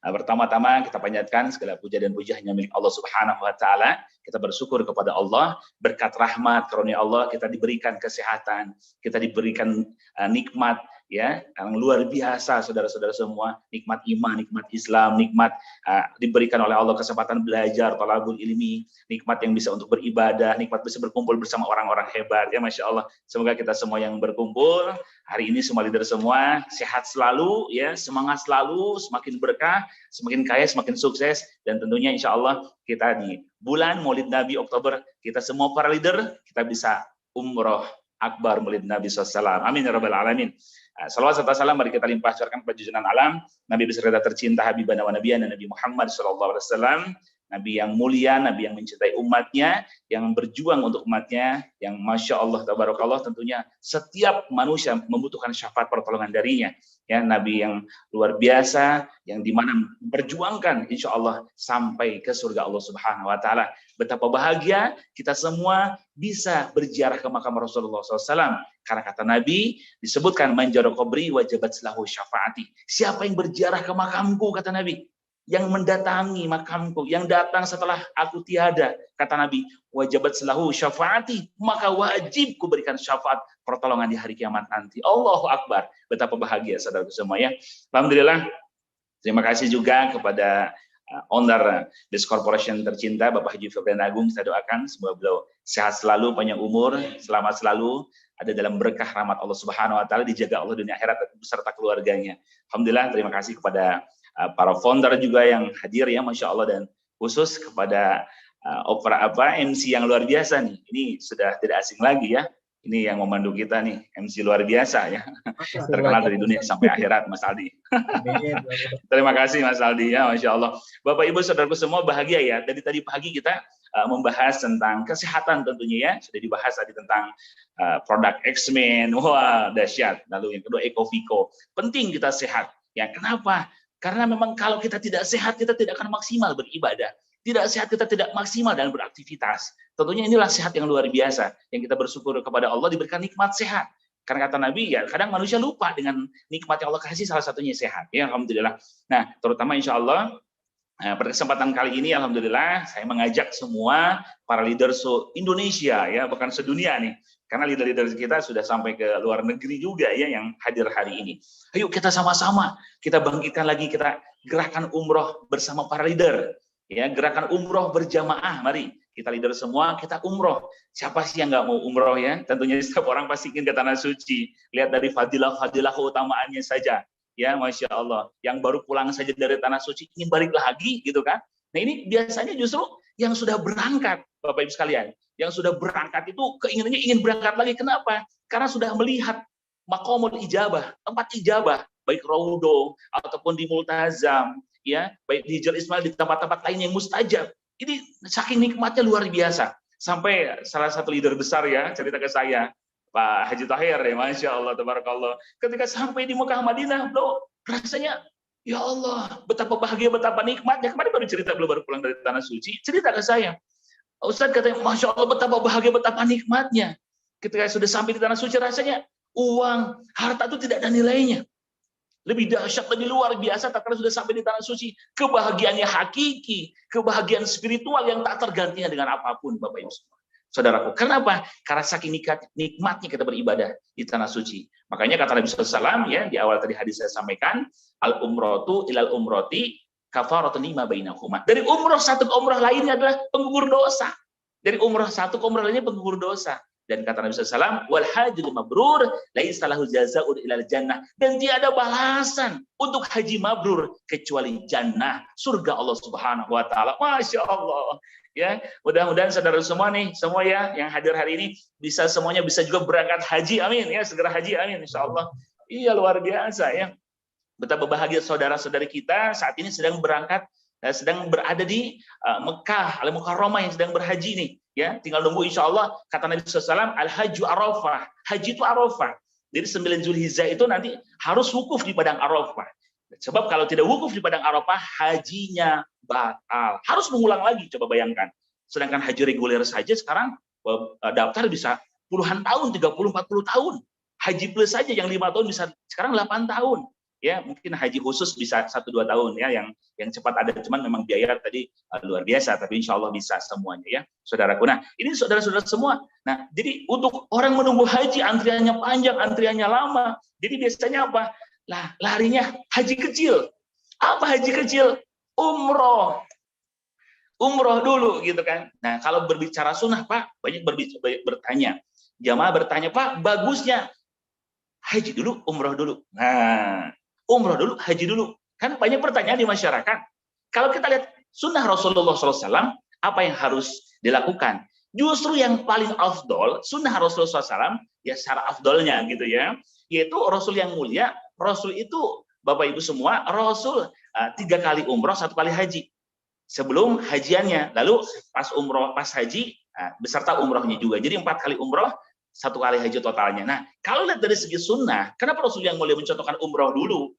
Pertama-tama kita panjatkan segala puja dan puji hanya milik Allah Subhanahu wa taala. Kita bersyukur kepada Allah, berkat rahmat karunia Allah kita diberikan kesehatan, kita diberikan nikmat ya yang luar biasa saudara-saudara semua, nikmat iman, nikmat Islam, nikmat diberikan oleh Allah kesempatan belajar, thalabul ilmi, nikmat yang bisa untuk beribadah, nikmat bisa berkumpul bersama orang-orang hebat ya Masya Allah. Semoga kita semua yang berkumpul hari ini semua leader semua sehat selalu ya, semangat selalu, semakin berkah, semakin kaya, semakin sukses, dan tentunya insya Allah kita di bulan Maulid Nabi Oktober kita semua para leader kita bisa umroh akbar Maulid Nabi SAW. Amin ya rabbal alamin. Salawat serta salam mari kita limpah curahkan pada junjungan alam Nabi besar kita tercinta Habibana wa Nabiyana Nabi Muhammad SAW, Nabi yang mulia, Nabi yang mencintai umatnya, yang berjuang untuk umatnya, yang Masya Allah tabarakallah tentunya setiap manusia membutuhkan syafaat pertolongan darinya ya, Nabi yang luar biasa yang dimana memperjuangkan insya Allah sampai ke surga Allah Subhanahu wa taala. Betapa bahagia kita semua bisa berziarah ke makam Rasulullah SAW karena kata Nabi disebutkan manjaro qabri wajabat lahu syafaati. Siapa yang berziarah ke makamku kata Nabi, yang mendatangi makamku, yang datang setelah aku tiada, kata Nabi, wajabat lahu syafaati, maka wajib kuberikan syafaat pertolongan di hari kiamat nanti. Allahu Akbar. Betapa bahagia saudaraku semua ya. Alhamdulillah. Terima kasih juga kepada owner This Corporation tercinta Bapak Haji Febrian Agung. Kita doakan semoga beliau sehat selalu, panjang umur, selamat selalu, ada dalam berkah rahmat Allah Subhanahu wa taala, dijaga Allah dunia akhirat beserta keluarganya. Alhamdulillah. Terima kasih kepada para founder juga yang hadir ya Masya Allah, dan khusus kepada MC yang luar biasa nih. Ini sudah tidak asing lagi ya. Ini yang memandu kita nih, MC luar biasa ya. Terkenal dari dunia sampai akhirat, Mas Aldi. Terima kasih Mas Aldi ya, Masya Allah. Bapak Ibu saudaraku semua bahagia ya. Dari tadi pagi kita membahas tentang kesehatan tentunya ya. Sudah dibahas tadi tentang produk X-Men, wah dahsyat. Lalu yang kedua Ecoviko. Penting kita sehat. Ya kenapa? Karena memang kalau kita tidak sehat, kita tidak akan maksimal beribadah. Tidak sehat, kita tidak maksimal dalam beraktivitas. Tentunya inilah sehat yang luar biasa. Yang kita bersyukur kepada Allah diberikan nikmat sehat. Karena kata Nabi, ya kadang manusia lupa dengan nikmat yang Allah kasih, salah satunya sehat. Ya, Alhamdulillah. Nah, terutama insya Allah, pada kesempatan kali ini, Alhamdulillah, saya mengajak semua para leader Indonesia, ya bukan sedunia nih. Karena leader-leader kita sudah sampai ke luar negeri juga ya yang hadir hari ini. Ayo kita sama-sama, kita bangkitkan lagi, kita gerakan umroh bersama para leader. Ya, gerakan umroh berjamaah, mari kita leader semua kita umroh. Siapa sih yang nggak mau umroh ya? Tentunya setiap orang pasti ingin ke tanah suci. Lihat dari fadilah keutamaannya saja, ya Masya Allah. Yang baru pulang saja dari tanah suci ingin balik lagi, gitu kan? Nah ini biasanya justru yang sudah berangkat, Bapak Ibu sekalian, yang sudah berangkat itu keinginannya ingin berangkat lagi. Kenapa? Karena sudah melihat maqamul ijabah, tempat ijabah, baik Raudhah ataupun di Multazam. Ya, baik di Hijr Ismail, di tempat-tempat lain yang mustajab. Ini saking nikmatnya luar biasa. Sampai salah satu leader besar ya, cerita ke saya, Pak Haji Tahir ya, Masya Allah, Tabarakallah. Ketika sampai di Mekah Madinah, bro, rasanya, ya Allah, betapa bahagia, betapa nikmatnya. Kemarin baru cerita, baru pulang dari Tanah Suci, cerita ke saya. Ustaz katanya, Masya Allah, betapa bahagia, betapa nikmatnya. Ketika sudah sampai di Tanah Suci, rasanya uang, harta itu tidak ada nilainya. Lebih dahsyat, lebih luar biasa, tak sudah sampai di tanah suci. Kebahagiaannya hakiki, kebahagiaan spiritual yang tak tergantinya dengan apapun, Bapak Ibu semua. Saudaraku, kenapa? Karena saking nikmatnya kita beribadah di tanah suci. Makanya kata Nabi SAW, ya, di awal tadi hadis saya sampaikan, al-umrotu ilal umroti kafaratun lima bainahuma. Dari umroh satu ke umroh lainnya adalah penggugur dosa. Dari umroh satu ke umroh lainnya penggugur dosa. Dan kata Nabi SAW, wal hajjul mabrur laisa lahu jazaa'un ilal jannah. Dan tiada balasan untuk haji mabrur kecuali jannah, surga Allah Subhanahu wa taala. Masya Allah. Ya, mudah-mudahan saudara semua nih, semua ya yang hadir hari ini bisa semuanya bisa juga berangkat haji. Amin ya, segera haji amin insyaallah. Iya luar biasa ya. Betapa bahagia saudara-saudari kita saat ini sedang berangkat, sedang berada di Mekah, Al-Mukarramah yang sedang berhaji nih. Ya, tinggal nunggu insya Allah, kata Nabi SAW, al-hajju arafah, haji itu arafah. Jadi 9 Zulhijjah itu nanti harus wukuf di padang arafah. Sebab kalau tidak wukuf di padang arafah, hajinya batal. Harus mengulang lagi, coba bayangkan. Sedangkan haji reguler saja sekarang daftar bisa puluhan tahun, 30-40 tahun. Haji plus saja yang 5 tahun bisa sekarang 8 tahun. Ya, mungkin haji khusus bisa 1-2 tahun ya yang cepat ada, cuman memang biaya tadi luar biasa, tapi insya Allah bisa semuanya ya, saudaraku. Nah, ini saudara-saudara semua. Nah, jadi untuk orang menunggu haji antriannya panjang, antriannya lama. Jadi biasanya apa? Lah, larinya haji kecil. Apa haji kecil? Umroh. Umroh dulu gitu kan. Nah, kalau berbicara sunnah, Pak, banyak bertanya. Jamaah bertanya, Pak, bagusnya haji dulu, umroh dulu. Nah, umroh dulu, haji dulu. Kan banyak pertanyaan di masyarakat. Kalau kita lihat sunnah Rasulullah SAW, apa yang harus dilakukan? Justru yang paling afdol, sunnah Rasulullah SAW, ya secara afdolnya gitu ya, yaitu Rasul yang mulia. Rasul itu, Bapak Ibu semua, Rasul 3 kali umroh, 1 kali haji. Sebelum hajiannya, lalu pas umroh, pas haji, beserta umrohnya juga. Jadi 4 kali umroh, 1 kali haji totalnya. Nah, kalau lihat dari segi sunnah, kenapa Rasul yang mulia mencontohkan umroh dulu?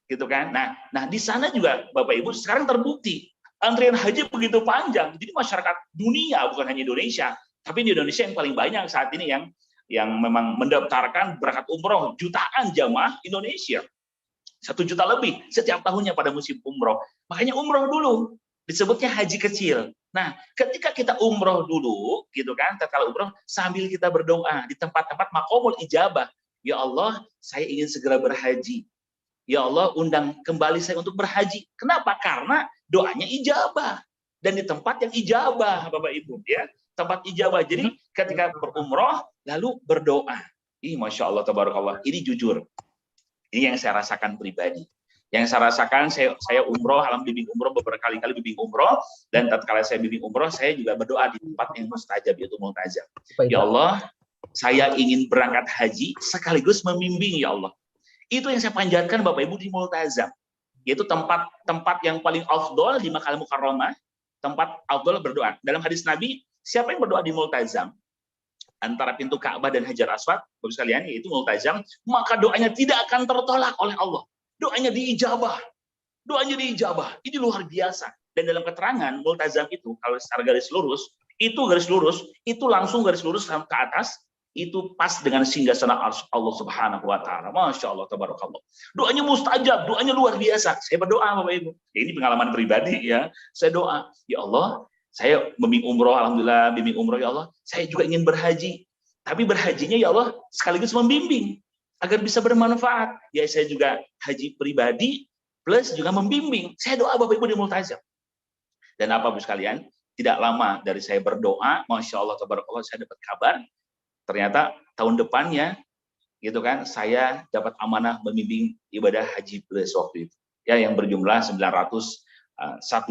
Gitu kan? Nah di sana juga Bapak Ibu sekarang terbukti antrian haji begitu panjang. Jadi masyarakat dunia, bukan hanya Indonesia, tapi di Indonesia yang paling banyak saat ini yang memang mendaftarkan berangkat umroh jutaan jamaah Indonesia. 1 juta lebih setiap tahunnya pada musim umroh. Makanya umroh dulu disebutnya haji kecil. Nah, ketika kita umroh dulu, gitu kan, tatkala umroh sambil kita berdoa di tempat-tempat maqamul ijabah. Ya Allah, saya ingin segera berhaji. Ya Allah, undang kembali saya untuk berhaji. Kenapa? Karena doanya ijabah. Dan di tempat yang ijabah, Bapak Ibu. Ya, tempat ijabah. Jadi ketika berumroh, lalu berdoa. Masya Allah, tabarakallah. Ini jujur. Ini yang saya rasakan pribadi. Yang saya rasakan, saya umroh, bimbing umroh beberapa kali bimbing umroh, dan tatkala saya bimbing umroh, saya juga berdoa di tempat yang mustajab, yaitu multazam. Ya Allah, saya ingin berangkat haji sekaligus membimbing, ya Allah. Itu yang saya panjatkan Bapak Ibu di multazam, yaitu tempat yang paling afdol di Makkah Mukarramah, tempat afdol berdoa. Dalam hadis Nabi, siapa yang berdoa di multazam antara pintu Ka'bah dan Hajar Aswad, Bapak sekalian, yaitu multazam, maka doanya tidak akan tertolak oleh Allah. Doanya diijabah. Doanya diijabah. Ini luar biasa. Dan dalam keterangan multazam itu, kalau secara garis lurus, itu langsung garis lurus ke atas, itu pas dengan singgasana arsy Allah Subhanahu wa taala. Masya Allah, tabarakallah. Doanya mustajab, doanya luar biasa. Saya berdoa Bapak Ibu. Ya, ini pengalaman pribadi ya. Saya doa, ya Allah, saya bimbing umroh, alhamdulillah bimbing umroh ya Allah. Saya juga ingin berhaji. Tapi berhajinya ya Allah sekaligus membimbing agar bisa bermanfaat. Ya saya juga haji pribadi plus juga membimbing. Saya doa Bapak Ibu di multazam. Dan apa Bapak sekalian, tidak lama dari saya berdoa, Masya Allah, tabarakallah, saya dapat kabar ternyata tahun depannya gitu kan saya dapat amanah membimbing ibadah haji plus waktu itu ya, yang berjumlah 901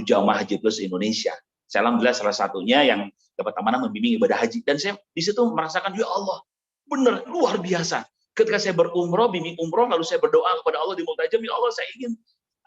jamaah haji plus Indonesia. Saya alhamdulillah salah satunya yang dapat amanah membimbing ibadah haji, dan saya di situ merasakan ya Allah benar luar biasa. Ketika saya berumroh, bimbing umroh, lalu saya berdoa kepada Allah di multazam, ya Allah saya ingin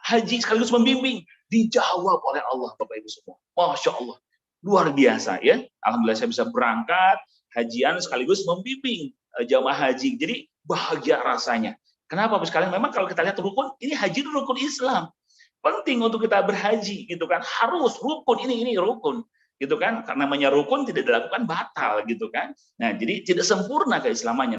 haji sekaligus membimbing, dijawab oleh Allah Bapak Ibu semua. Masya Allah luar biasa ya. Alhamdulillah saya bisa berangkat hajian sekaligus membimbing jamaah haji. Jadi bahagia rasanya. Kenapa Bapak sekalian? Memang kalau kita lihat rukun, ini haji itu rukun Islam. Penting untuk kita berhaji gitu kan. Harus rukun, ini rukun gitu kan. Karena namanya rukun tidak dilakukan batal gitu kan. Nah, jadi tidak sempurna keislamannya.